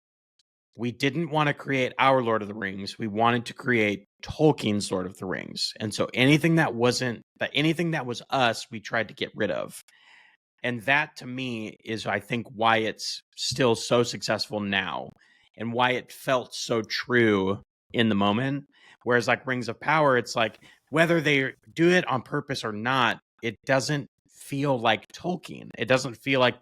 we didn't want to create our Lord of the Rings. We wanted to create Tolkien's Lord of the Rings. And so anything that was us, we tried to get rid of. And that to me is, I think, why it's still so successful now and why it felt so true in the moment. Whereas like Rings of Power, it's like whether they do it on purpose or not, it doesn't feel like Tolkien. It doesn't feel like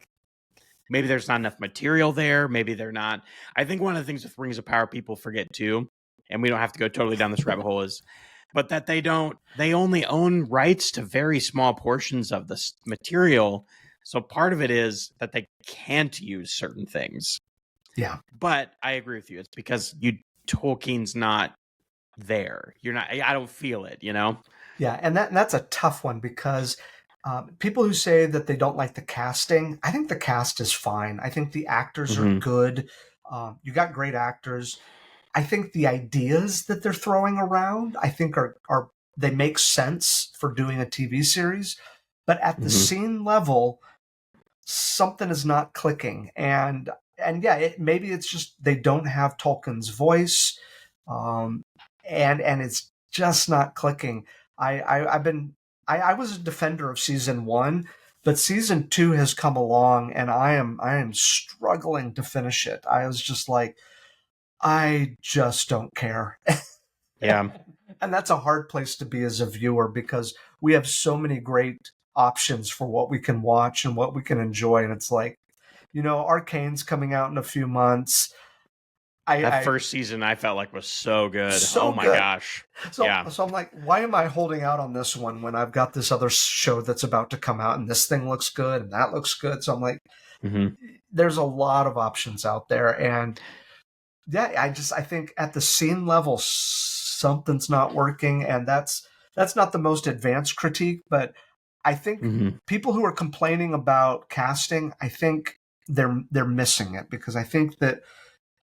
maybe there's not enough material there. Maybe they're not. I think one of the things with Rings of Power people forget too, and we don't have to go totally down this rabbit hole, is but that they only own rights to very small portions of this material. So part of it is that they can't use certain things. Yeah. But I agree with you. It's because Tolkien's not there. I don't feel it, Yeah, and that's a tough one because people who say that they don't like the casting, I think the cast is fine. I think the actors are good. You got great actors. I think the ideas that they're throwing around, I think are they make sense for doing a TV series, but at the scene level, something is not clicking. And yeah, maybe it's just they don't have Tolkien's voice, and it's just not clicking. I was a defender of season 1, but season 2 has come along, and I am struggling to finish it. I was just like, I just don't care. Yeah. And that's a hard place to be as a viewer because we have so many great options for what we can watch and what we can enjoy. And it's like, Arcane's coming out in a few months. That first season I felt like was so good. So oh my good. gosh. So, yeah. So I'm like, why am I holding out on this one when I've got this other show that's about to come out and this thing looks good and that looks good? So I'm like, there's a lot of options out there. And yeah, I think at the scene level, something's not working. And that's not the most advanced critique, but I think people who are complaining about casting, I think they're missing it because I think that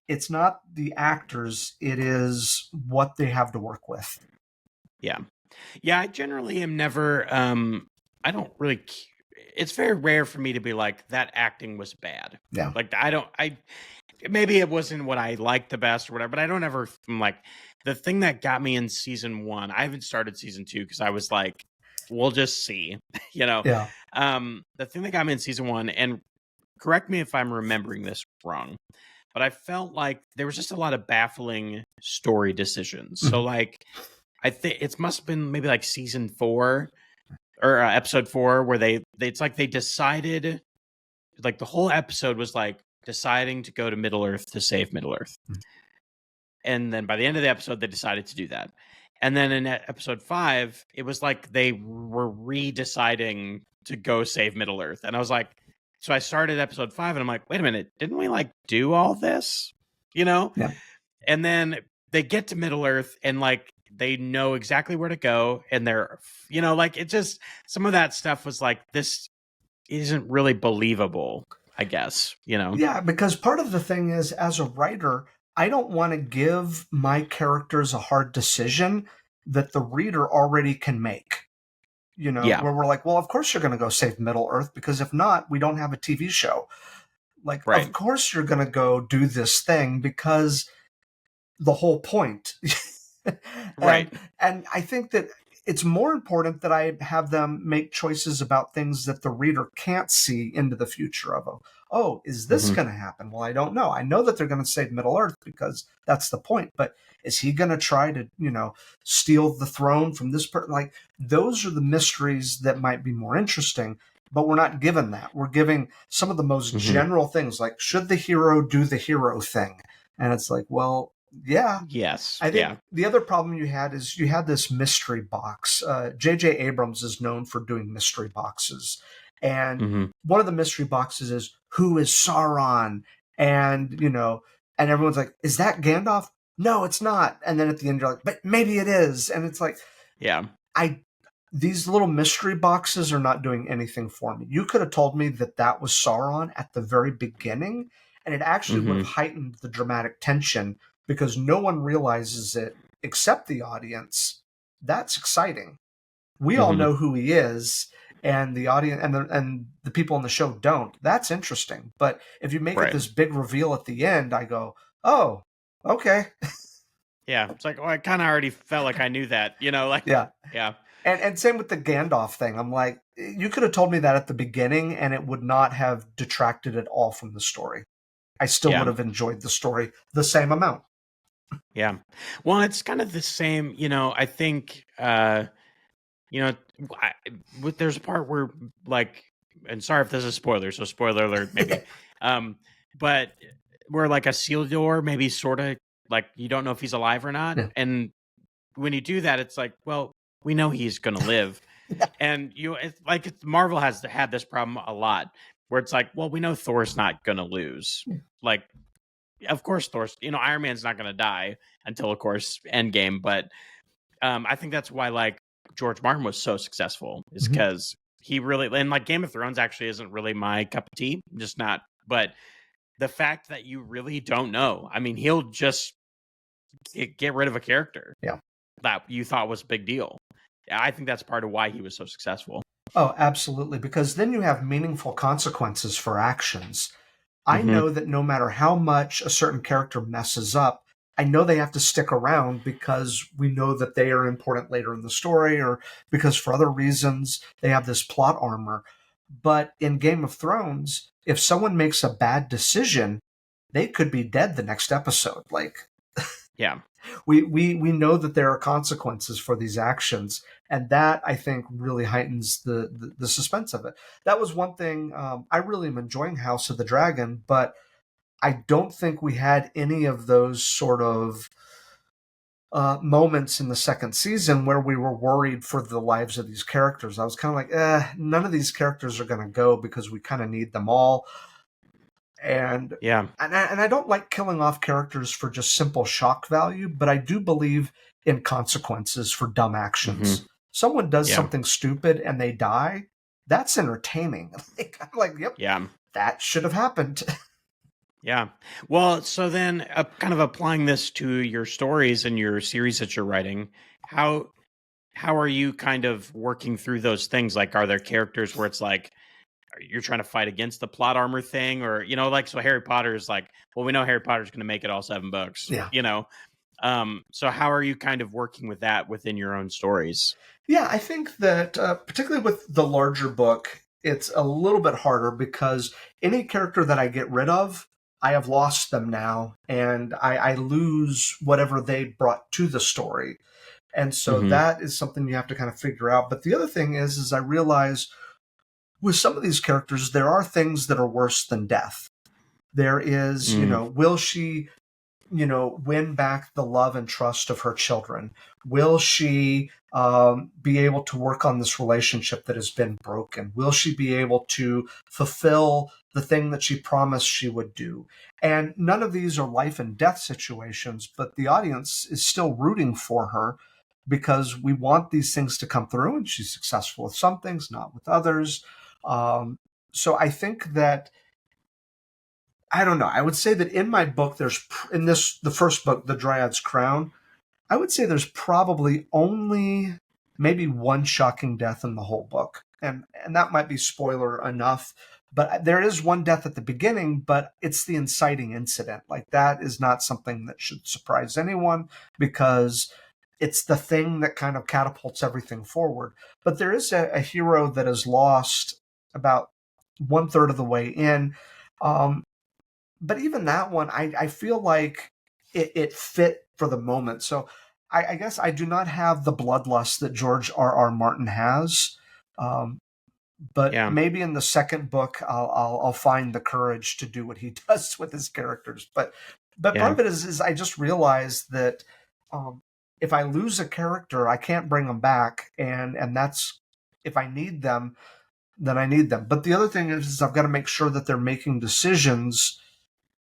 it's not the actors, it is what they have to work with. Yeah. Yeah, I generally am never I don't really it's very rare for me to be like that acting was bad. Yeah. Like maybe it wasn't what I liked the best or whatever, but I don't ever like the thing that got me in season 1. I haven't started season 2 because I was like, we'll just see, you know. Yeah. The thing that got me in season 1, and correct me if I'm remembering this wrong, but I felt like there was just a lot of baffling story decisions. So like, I think it must have been maybe like season 4 or episode 4 where it's like they decided, like the whole episode was like deciding to go to Middle Earth to save Middle Earth. And then by the end of the episode, they decided to do that. And then in episode 5, it was like they were re-deciding to go save Middle Earth. And I was like, so I started episode 5 and I'm like, wait a minute, didn't we like do all this? You know? Yeah. And then they get to Middle Earth and like they know exactly where to go. And they're, you know, like it just, some of that stuff was like, this isn't really believable, I guess, you know? Yeah, because part of the thing is, as a writer, I don't want to give my characters a hard decision that the reader already can make. You know, Yeah. where we're like, well, of course you're going to go save Middle Earth, because if not, we don't have a TV show. Like, Right. of course you're going to go do this thing because the whole point. Right. And I think that it's more important that I have them make choices about things that the reader can't see into the future of. Oh, is this going to happen? Well, I don't know. I know that they're going to save Middle Earth because that's the point. But is he going to try to, you know, steal the throne from this person? Like, those are the mysteries that might be more interesting. But we're not given that. We're giving some of the most general things, like, should the hero do the hero thing? And it's like, well, yeah. Yes. I think the other problem you had is you had this mystery box. J.J. Abrams is known for doing mystery boxes. And one of the mystery boxes is, who is Sauron? And, you know, and everyone's like, is that Gandalf? No, it's not. And then at the end, you're like, but maybe it is. And it's like, these little mystery boxes are not doing anything for me. You could have told me that that was Sauron at the very beginning, and it actually would have heightened the dramatic tension because no one realizes it except the audience. That's exciting. We all know who he is, and the audience and the people on the show don't. That's interesting. But if you make it this big reveal at the end, I go, oh, okay. Yeah, it's like, oh, I kind of already felt like I knew that, you know, like, yeah. And same with the Gandalf thing. I'm like, you could have told me that at the beginning, and it would not have detracted at all from the story. I still would have enjoyed the story the same amount. Yeah. Well, it's kind of the same, you know, I think, you know, there's a part where, like, and sorry if this is a spoiler, so spoiler alert, maybe, but where, like, a seal door maybe sort of, like, you don't know if he's alive or not. Yeah. And when you do that, it's like, well, we know he's going to live. And it's like Marvel has had this problem a lot where it's like, well, we know Thor's not going to lose. Yeah. Like, of course, Thor's, you know, Iron Man's not going to die until, of course, Endgame. But I think that's why, like, George Martin was so successful, is because he really, and like Game of Thrones actually isn't really my cup of tea, just not. But the fact that you really don't know, I mean, he'll just get rid of a character that you thought was a big deal. I think that's part of why he was so successful. Oh, absolutely. Because then you have meaningful consequences for actions. I know that no matter how much a certain character messes up, I know they have to stick around because we know that they are important later in the story, or because for other reasons they have this plot armor. But in Game of Thrones, if someone makes a bad decision, they could be dead the next episode. Like, yeah. We know that there are consequences for these actions, and that, I think, really heightens the suspense of it. That was one thing. I really am enjoying House of the Dragon, but I don't think we had any of those sort of moments in the second season where we were worried for the lives of these characters. I was kind of like, none of these characters are going to go because we kind of need them all. And I don't like killing off characters for just simple shock value, but I do believe in consequences for dumb actions. Someone does something stupid and they die. That's entertaining. I'm like, yep, that should have happened. Yeah. Well, so then kind of applying this to your stories and your series that you're writing, how are you kind of working through those things? Like, are there characters where it's like, you're trying to fight against the plot armor thing, or like, so Harry Potter is like, well, we know Harry Potter's going to make it all 7 books, Yeah. So how are you kind of working with that within your own stories? Yeah, I think that particularly with the larger book, it's a little bit harder because any character that I get rid of, I have lost them now, and I lose whatever they brought to the story. And so Mm-hmm. that is something you have to kind of figure out. But the other thing is I realize with some of these characters, there are things that are worse than death. There is, will she, win back the love and trust of her children? Will she be able to work on this relationship that has been broken? Will she be able to fulfill the thing that she promised she would do? And none of these are life and death situations, but the audience is still rooting for her because we want these things to come through, and she's successful with some things, not with others. So I think that I don't know. I would say that in my book, the first book, The Dryads Crown, I would say there's probably only maybe one shocking death in the whole book. And that might be spoiler enough. But there is one death at the beginning, but it's the inciting incident. Like, that is not something that should surprise anyone because it's the thing that kind of catapults everything forward. But there is a hero that is lost about 1/3 of the way in. But even that one, I feel like it fit for the moment. So I guess I do not have the bloodlust that George R. Martin has. Um, but Yeah. maybe in the second book, I'll find the courage to do what he does with his characters. But part of it is I just realized that if I lose a character, I can't bring them back, and that's if I need them, then I need them. But the other thing is I've got to make sure that they're making decisions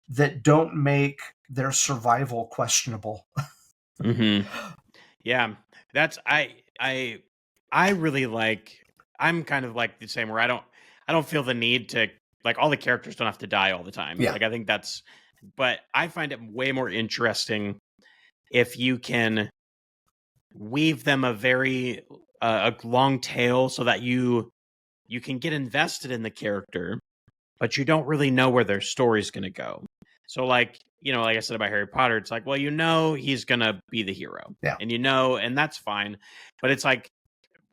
that don't make their survival questionable. Mm-hmm. Yeah, that's I really like. I'm kind of like the same where I don't feel the need to, like, all the characters don't have to die all the time. Yeah. Like, I think but I find it way more interesting if you can weave them a long tail so that you can get invested in the character, but you don't really know where their story's going to go. So, like, like I said about Harry Potter, it's like, well, he's going to be the hero. Yeah. And and that's fine. But it's like,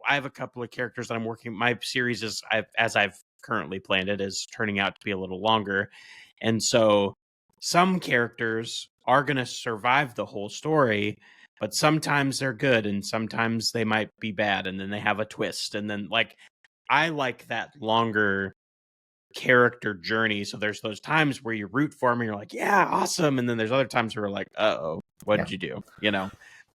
I have a couple of characters that I'm working. My series as I've currently planned it, is turning out to be a little longer. And so some characters are going to survive the whole story, but sometimes they're good and sometimes they might be bad. And then they have a twist. And then, like, I like that longer character journey. So there's those times where you root for them and you're like, yeah, awesome. And then there's other times where you're like, uh-oh, what did you do?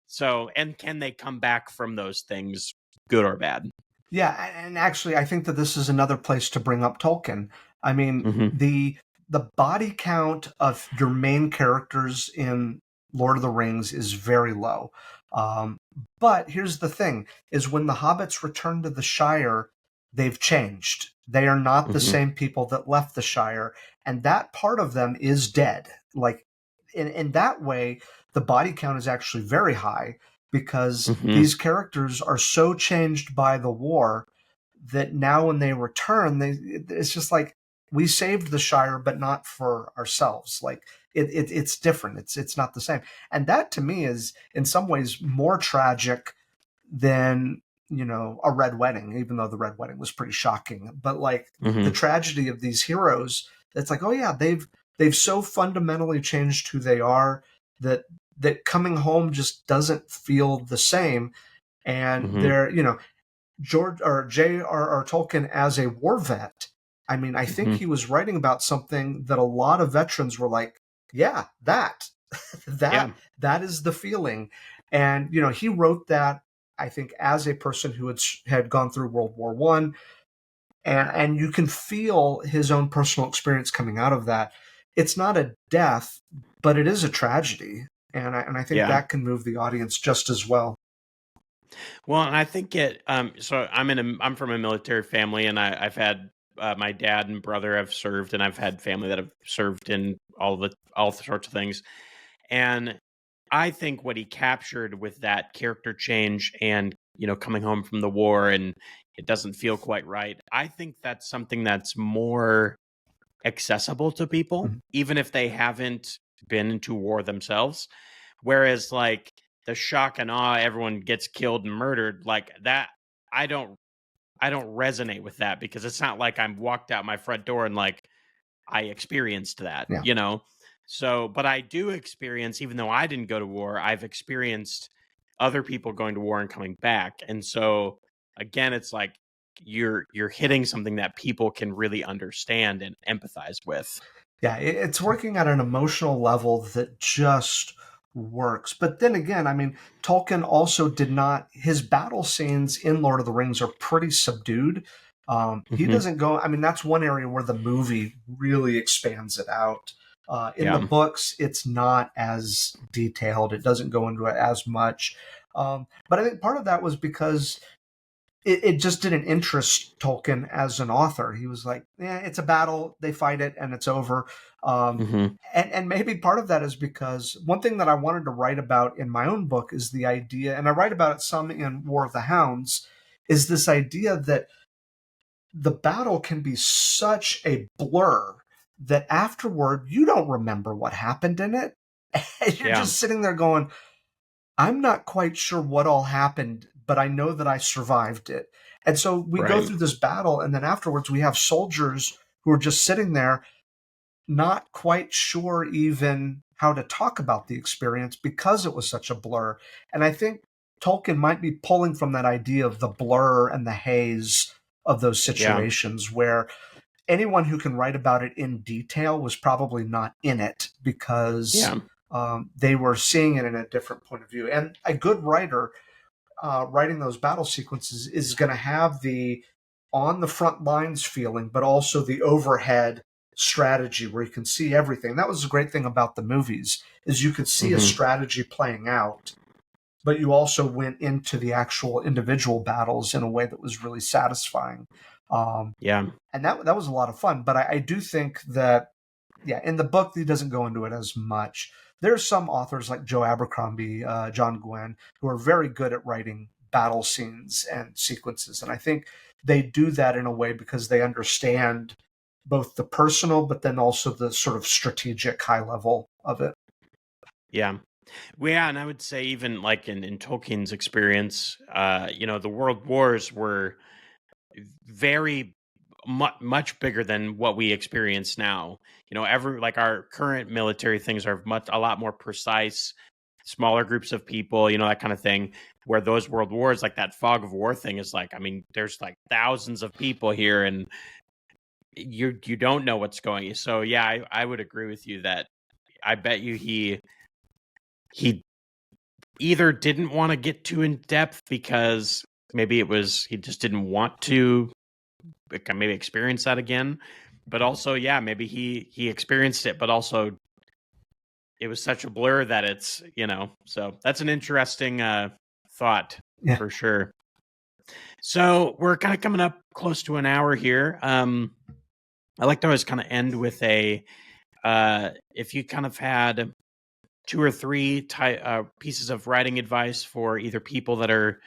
So, and can they come back from those things, good or bad? Yeah, and actually I think that this is another place to bring up Tolkien. I mean, Mm-hmm. the body count of your main characters in Lord of the Rings is very low. But here's the thing, is when the hobbits return to the Shire, they've changed. They are not the Mm-hmm. same people that left the Shire, and that part of them is dead. Like, in that way, the body count is actually very high because Mm-hmm. these characters are so changed by the war that now when they return, it's just like, we saved the Shire, but not for ourselves. Like, it's different. It's not the same. And that to me is in some ways more tragic than, a Red Wedding, even though the Red Wedding was pretty shocking. But like Mm-hmm. the tragedy of these heroes, it's like, oh yeah, they've so fundamentally changed who they are that coming home just doesn't feel the same. And Mm-hmm. they're, George or J.R.R. Tolkien as a war vet. I mean, I think Mm-hmm. he was writing about something that a lot of veterans were like, yeah, that Yeah. that is the feeling. And he wrote that, I think, as a person who had gone through World War One, and you can feel his own personal experience coming out of that. It's not a death, but it is a tragedy, and I think Yeah. that can move the audience just as well. Well, and I think so I'm from a military family, and I've had my dad and brother have served, and I've had family that have served in all sorts of things. And I think what he captured with that character change and coming home from the war and it doesn't feel quite right. I think that's something that's more accessible to people, Mhm. even if they haven't been into war themselves. Whereas like the shock and awe, everyone gets killed and murdered, like that, I don't I don't resonate with that because it's not like I'm walked out my front door and like I experienced that, Yeah. So, but I do experience, even though I didn't go to war, I've experienced other people going to war and coming back. And so again, it's like you're hitting something that people can really understand and empathize with. Yeah, it's working at an emotional level that just works. But then again, I mean, Tolkien also did not, his battle scenes in Lord of the Rings are pretty subdued. He Hmm. doesn't go, I mean, that's one area where the movie really expands it out. In the Yeah. books, it's not as detailed, it doesn't go into it as much. But I think part of that was because it just didn't interest Tolkien as an author. He was like, yeah, it's a battle, they fight it, and it's over. Um, Hmm. and maybe part of that is because one thing that I wanted to write about in my own book is the idea, and I write about it some in War of the Hounds, is this idea that the battle can be such a blur that afterward you don't remember what happened in it. And you're Yeah. just sitting there going, I'm not quite sure what all happened, but I know that I survived it. And so we go Right. through this battle, and then afterwards we have soldiers who are just sitting there, not quite sure even how to talk about the experience because it was such a blur. And I think Tolkien might be pulling from that idea of the blur and the haze of those Yeah. situations where anyone who can write about it in detail was probably not in it because Yeah. they were seeing it in a different point of view. And a good writer writing those battle sequences is going to have the on the front lines feeling, but also the overhead strategy where you can see everything. That was the great thing about the movies is you could see a Hmm. strategy playing out, but you also went into the actual individual battles in a way that was really satisfying. Um, Yeah. and that was a lot of fun. But I do think that yeah, in the book he doesn't go into it as much. There's some authors like Joe Abercrombie, John Gwynne, who are very good at writing battle scenes and sequences, and I think they do that in a way because they understand both the personal, but then also the sort of strategic high level of it. Yeah. Well, yeah, and I would say even like in Tolkien's experience, the world wars were very much bigger than what we experience now. Every like our current military things are a lot more precise, smaller groups of people, that kind of thing. Where those world wars, like that fog of war thing, is like, I mean, there's like thousands of people here, and you don't know what's going. So yeah, I would agree with you that I bet you he either didn't want to get too in depth because maybe it was he just didn't want to maybe experience that again, but also yeah, maybe he experienced it, but also it was such a blur that it's so that's an interesting thought Yeah. for sure. So we're kind of coming up close to an hour here. I like to always kind of end with a if you kind of had two or three pieces of writing advice for either people that are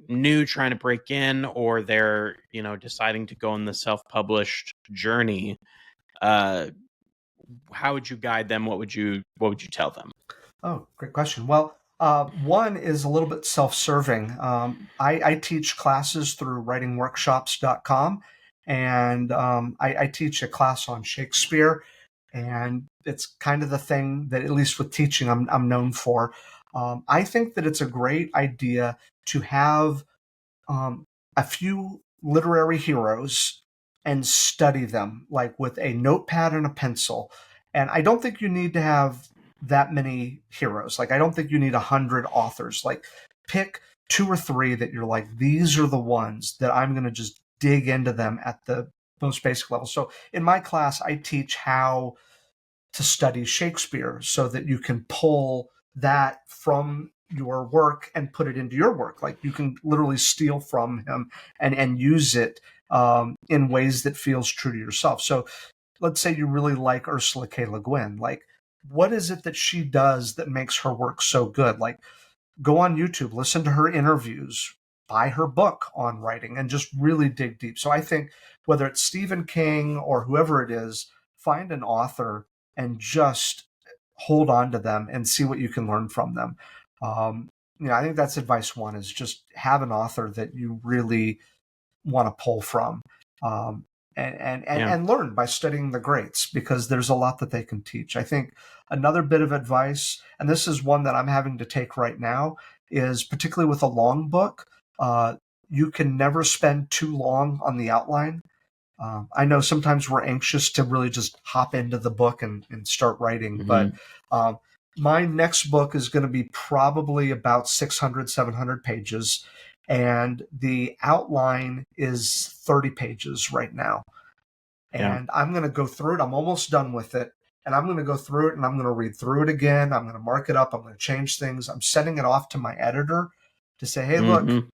new trying to break in or they're deciding to go on the self-published journey, uh how would you guide them? What would you tell them? Oh, great question. Well, one is a little bit self-serving. I teach classes through writingworkshops.com, and I teach a class on Shakespeare, and it's kind of the thing that, at least with teaching, I'm known for. I think that it's a great idea to have um, a few literary heroes and study them, like with a notepad and a pencil. And I don't think you need to have that many heroes. Like, I don't think you need 100 authors. Like, pick two or three that you're like, these are the ones that I'm going to just dig into them at the most basic level. So in my class, I teach how to study Shakespeare so that you can pull that from your work and put it into your work. Like, you can literally steal from him and use it in ways that feels true to yourself. So let's say you really like Ursula K. Le Guin. Like, what is it that she does that makes her work so good? Like, go on YouTube, listen to her interviews, buy her book on writing and just really dig deep. So I think whether it's Stephen King or whoever it is, find an author and just hold on to them and see what you can learn from them. I think that's advice one, is just have an author that you really want to pull from, and learn by studying the greats, because there's a lot that they can teach. I think another bit of advice, and this is one that I'm having to take right now, is particularly with a long book, you can never spend too long on the outline. I know sometimes we're anxious to really just hop into the book and start writing, but my next book is going to be probably about 600, 700 pages, and the outline is 30 pages right now. And I'm going to go through it. I'm almost done with it. And I'm going to go through it and I'm going to read through it again. I'm going to mark it up. I'm going to change things. I'm sending it off to my editor to say, hey, look,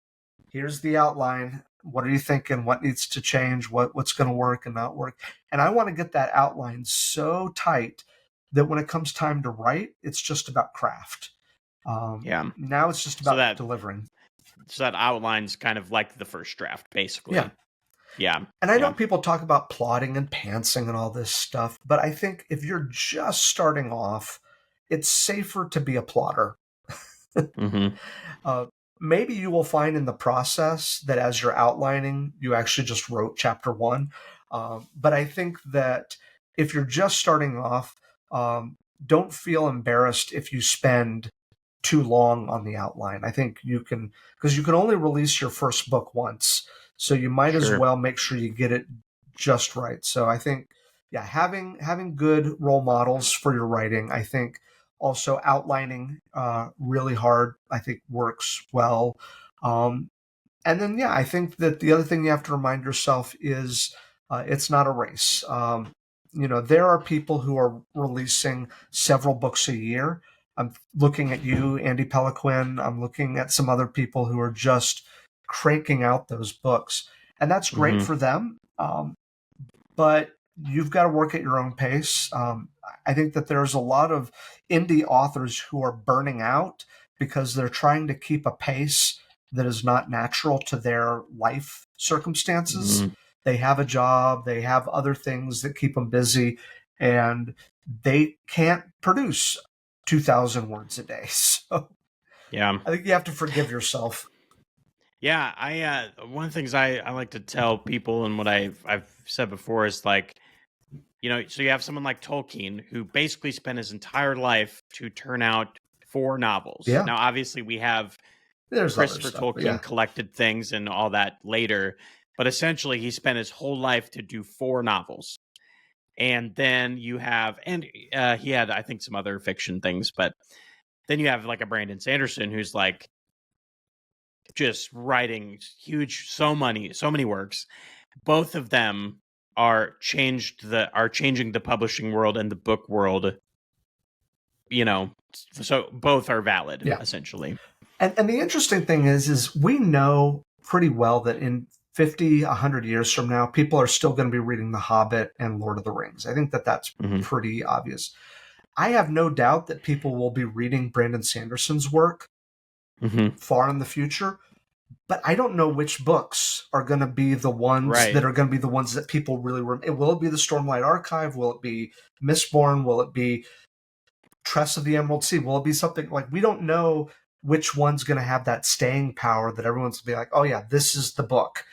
here's the outline. What are you thinking? What needs to change? What's going to work and not work? And I want to get that outline so tight that when it comes time to write, it's just about craft. Now it's just about delivering. So that outline's kind of like the first draft, basically. Yeah. And I know people talk about plotting and pantsing and all this stuff, but I think if you're just starting off, it's safer to be a plotter. Maybe you will find in the process that as you're outlining, you actually just wrote chapter one. But I think that if you're just starting off, don't feel embarrassed if you spend too long on the outline. I think you can, because you can only release your first book once. So you might as well make sure you get it just right. So I think, having good role models for your writing, I think also outlining really hard, I think works well. And then, I think that the other thing you have to remind yourself is it's not a race. There are people who are releasing several books a year. I'm looking at you, Andy Peliquin. I'm looking at some other people who are just cranking out those books. And that's great for them. But you've got to work at your own pace. I think that there's a lot of indie authors who are burning out because they're trying to keep a pace that is not natural to their life circumstances. They have a job, they have other things that keep them busy, and they can't produce 2,000 words a day. So I think you have to forgive yourself. Yeah, one of the things I like to tell people, and what I've said before, is like, so you have someone like Tolkien who basically spent his entire life to turn out 4 novels. Now, obviously, we have Christopher Tolkien collected things and all that later, but essentially he spent his whole life to do 4 novels. And then you have, and he had, I think, some other fiction things, but then you have like a Brandon Sanderson who's like just writing huge, so many works. Both of them are changing the publishing world and the book world. So both are valid, essentially. And the interesting thing is we know pretty well that in 50, 100 years from now, people are still going to be reading The Hobbit and Lord of the Rings. I think that that's pretty obvious. I have no doubt that people will be reading Brandon Sanderson's work far in the future, but I don't know which books are going to be the ones that are going to be the ones that people really remember. Will it be the Stormlight Archive? Will it be Mistborn? Will it be Tress of the Emerald Sea? Will it be something like, we don't know which one's going to have that staying power that everyone's going to be like, oh yeah, this is the book.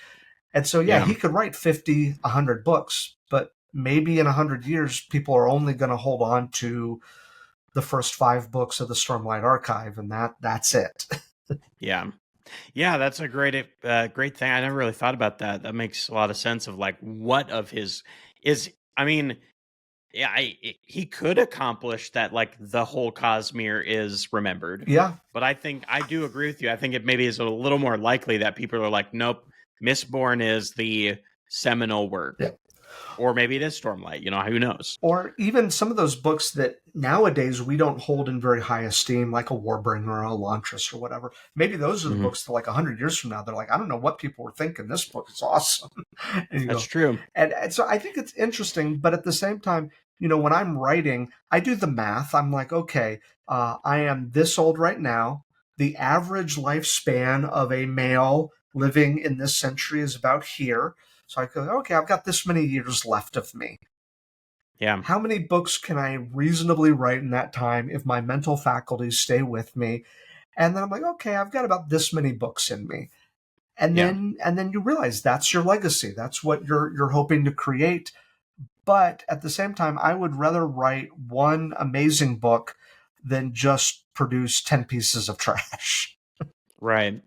And so, he could write 50, 100 books, but maybe in 100 years, people are only going to hold on to the first 5 books of the Stormlight Archive, and that's it. Yeah, that's a great thing. I never really thought about that. That makes a lot of sense of like what of his is. I mean, he could accomplish that. Like the whole Cosmere is remembered. But I think I do agree with you. I think it maybe is a little more likely that people are like, nope, Mistborn is the seminal work. Or maybe it is Stormlight, who knows? Or even some of those books that nowadays we don't hold in very high esteem, like a Warbringer or a Elantris or whatever. Maybe those are the books that like 100 years from now, they're like, I don't know what people were thinking. This book is awesome. That's true. And so I think it's interesting, but at the same time, when I'm writing, I do the math. I'm like, okay, I am this old right now. the average lifespan of a male living in this century is about here. So I go, okay, I've got this many years left of me. Yeah. How many books can I reasonably write in that time if my mental faculties stay with me? And then I'm like, okay, I've got about this many books in me. And Yeah. then you realize that's your legacy. That's what you're hoping to create. But at the same time, I would rather write one amazing book than just produce 10 pieces of trash. Right.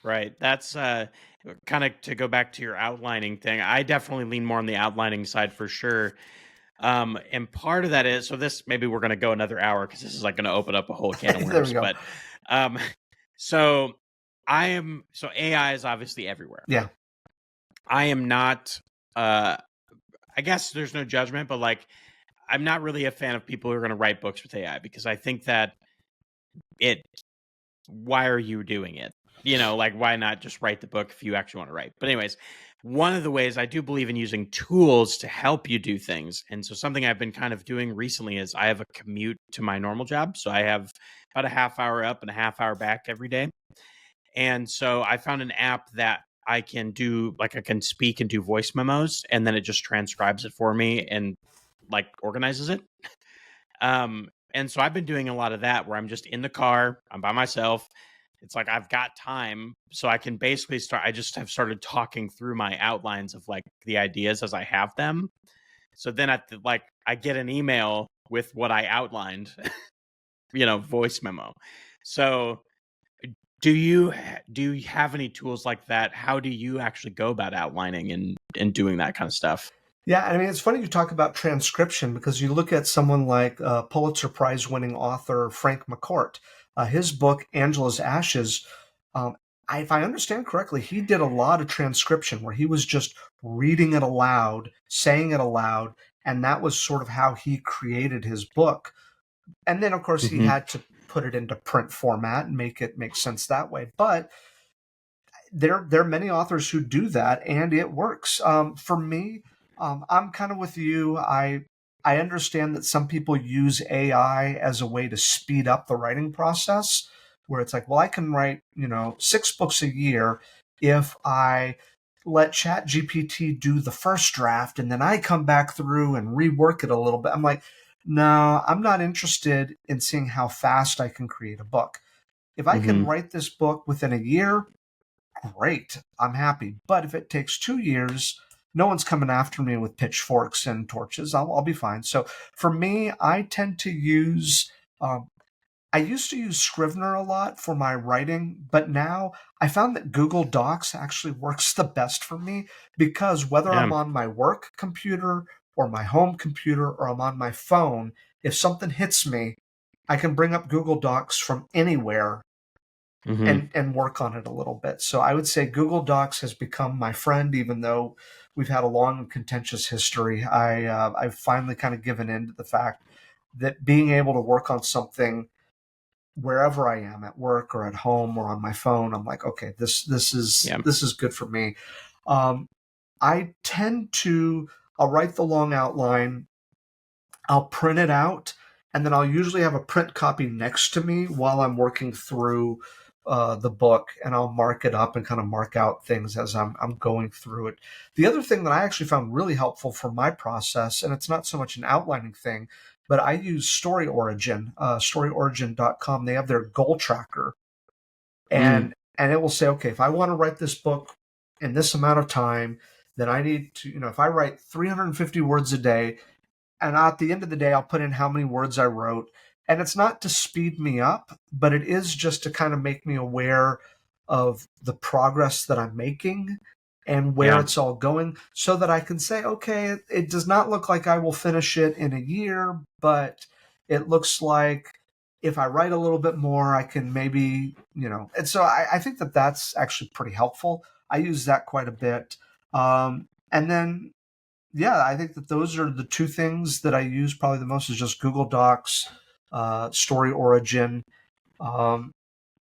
Right. That's kind of to go back to your outlining thing. I definitely lean more on the outlining side for sure. And part of that is, so this, maybe we're going to go another hour because this is like going to open up a whole can of There worms. we go. But um, so so AI is obviously everywhere. Yeah. I am not, I guess there's no judgment, but like, I'm not really a fan of people who are going to write books with AI because I think that why are you doing it? Like, why not just write the book if you actually want to write? But anyways, one of the ways I do believe in using tools to help you do things. And so something I've been kind of doing recently is I have a commute to my normal job. So I have about a half hour up and a half hour back every day. And so I found an app that I can do, like I can speak and do voice memos, and then it just transcribes it for me and like organizes it. And so I've been doing a lot of that where I'm just in the car, I'm by myself. It's like I've got time, so I can basically I just have started talking through my outlines of like the ideas as I have them. So then I get an email with what I outlined, voice memo. So do you have any tools like that? How do you actually go about outlining and doing that kind of stuff? Yeah, I mean, it's funny you talk about transcription because you look at someone like Pulitzer Prize winning author Frank McCourt. His book, Angela's Ashes, if I understand correctly, he did a lot of transcription where he was just reading it aloud, saying it aloud, and that was sort of how he created his book. And then, of course, he had to put it into print format and make it make sense that way. But there are many authors who do that, and it works. For me, I'm kind of with you. I understand that some people use AI as a way to speed up the writing process, where it's like, well, I can write 6 books a year if I let ChatGPT do the first draft, and then I come back through and rework it a little bit. I'm like, no, I'm not interested in seeing how fast I can create a book. If I can write this book within a year, great, I'm happy. But if it takes 2 years, no one's coming after me with pitchforks and torches. I'll be fine. So for me, I tend to use, I used to use Scrivener a lot for my writing, but now I found that Google Docs actually works the best for me because whether I'm on my work computer or my home computer or I'm on my phone, if something hits me, I can bring up Google Docs from anywhere and work on it a little bit. So I would say Google Docs has become my friend, even though we've had a long and contentious history. I've finally kind of given in to the fact that being able to work on something wherever I am, at work or at home or on my phone, I'm like, okay, this is good for me. I tend to I'll write the long outline, I'll print it out, and then I'll usually have a print copy next to me while I'm working through the book, and I'll mark it up and kind of mark out things as I'm going through it. The other thing that I actually found really helpful for my process, and it's not so much an outlining thing, but I use Story Origin, storyorigin.com. They have their goal tracker, and it will say, okay, if I want to write this book in this amount of time, then I need to, if I write 350 words a day, and at the end of the day, I'll put in how many words I wrote. And it's not to speed me up, but it is just to kind of make me aware of the progress that I'm making and where it's all going so that I can say, okay, it does not look like I will finish it in a year, but it looks like if I write a little bit more, I can maybe, And so I think that that's actually pretty helpful. I use that quite a bit. And then I think that those are the two things that I use probably the most is just Google Docs, Story Origin. And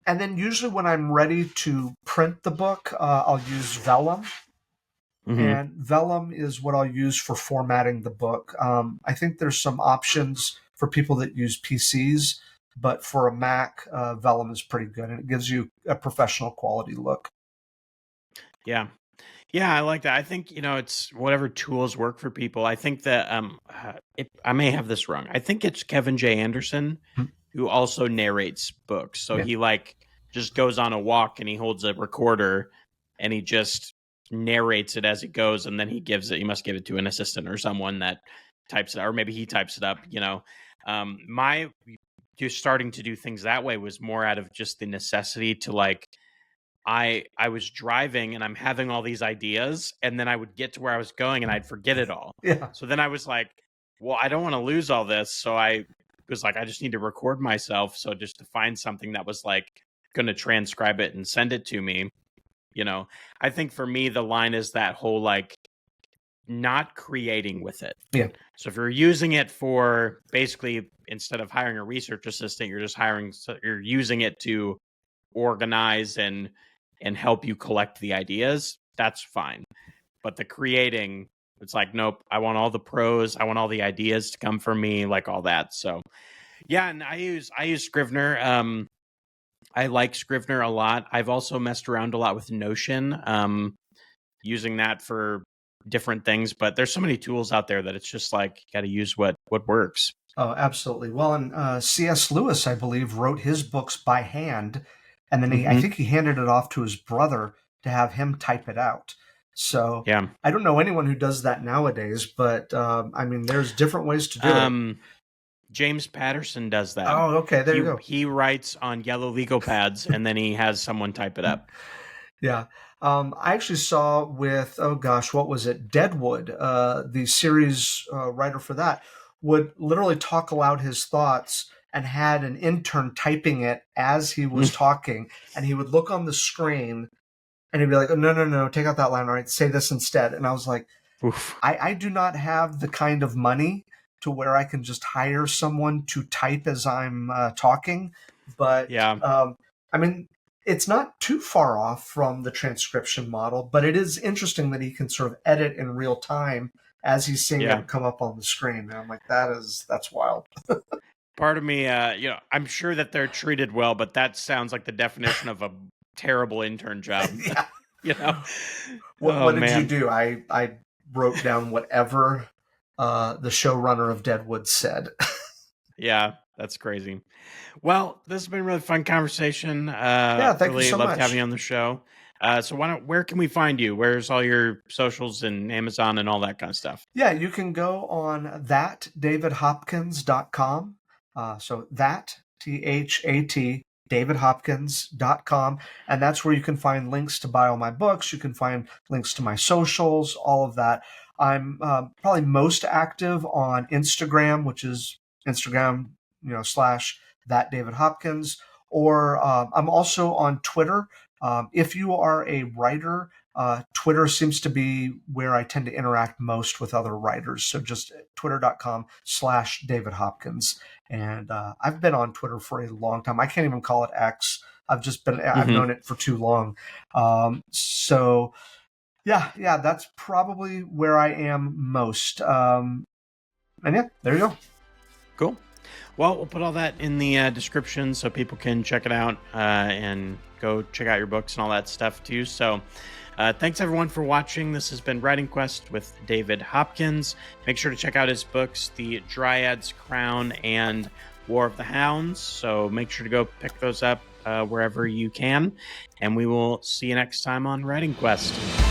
then usually when I'm ready to print the book, I'll use Vellum. And Vellum is what I'll use for formatting the book. I think there's some options for people that use PCs but for a Mac, vellum is pretty good, and it gives you a professional quality look. Yeah. Yeah, I like that. I think, it's whatever tools work for people. I think that I may have this wrong. I think it's Kevin J. Anderson who also narrates books. So Yeah. he just goes on a walk and he holds a recorder and he just narrates it as it goes, and then he must give it to an assistant or someone that types it, or maybe he types it up, my just starting to do things that way was more out of just the necessity to I was driving and I'm having all these ideas, and then I would get to where I was going and I'd forget it all. Yeah. So then I was like, well, I don't want to lose all this. So I was like, I just need to record myself. So just to find something that was going to transcribe it and send it to me, I think for me, the line is that whole not creating with it. Yeah. So if you're using it for basically, instead of hiring a research assistant, you're using it to organize and help you collect the ideas, that's fine. But the creating, it's like, nope, I want all the pros, I want all the ideas to come from me, all that. So yeah, and I use Scrivener. I like Scrivener a lot. I've also messed around a lot with Notion, using that for different things, but there's so many tools out there that it's just you got to use what works. Oh, absolutely. Well, and C.S. Lewis, I believe, wrote his books by hand, and then I think he handed it off to his brother to have him type it out. So yeah, I don't know anyone who does that nowadays, but there's different ways to do it. James Patterson does that. Oh, okay. There you go. He writes on yellow legal pads and then he has someone type it up. Yeah. I actually saw with, what was it? Deadwood, the series writer for that, would literally talk aloud his thoughts and had an intern typing it as he was talking. And he would look on the screen and he'd be like, oh, no, take out that line. All right, say this instead. And I was like, I do not have the kind of money to where I can just hire someone to type as I'm talking. But yeah, it's not too far off from the transcription model, but it is interesting that he can sort of edit in real time as he's seeing it come up on the screen. And I'm like, that's wild. Part of me, I'm sure that they're treated well, but that sounds like the definition of a terrible intern job. Yeah. What did you do? I wrote down whatever the showrunner of Deadwood said. Yeah, that's crazy. Well, this has been a really fun conversation. Thank you so much. Loved having you on the show. So where can we find you? Where's all your socials and Amazon and all that kind of stuff? Yeah, you can go on thatdavidhopkins.com. So that, THAT, davidhopkins.com. And that's where you can find links to buy all my books. You can find links to my socials, all of that. I'm probably most active on Instagram, which is Instagram, / thatdavidhopkins. Or I'm also on Twitter. If you are a writer, Twitter seems to be where I tend to interact most with other writers. So just twitter.com/davidhopkins. And I've been on Twitter for a long time. I can't even call it X. I've known it for too long. So yeah, that's probably where I am most. And yeah, there you go. Cool. Well, we'll put all that in the description so people can check it out and go check out your books and all that stuff too. So thanks everyone for watching. This has been Writing Quest with David Hopkins. Make sure to check out his books, The Dryads Crown and War of the Hounds. So make sure to go pick those up wherever you can. And we will see you next time on Writing Quest.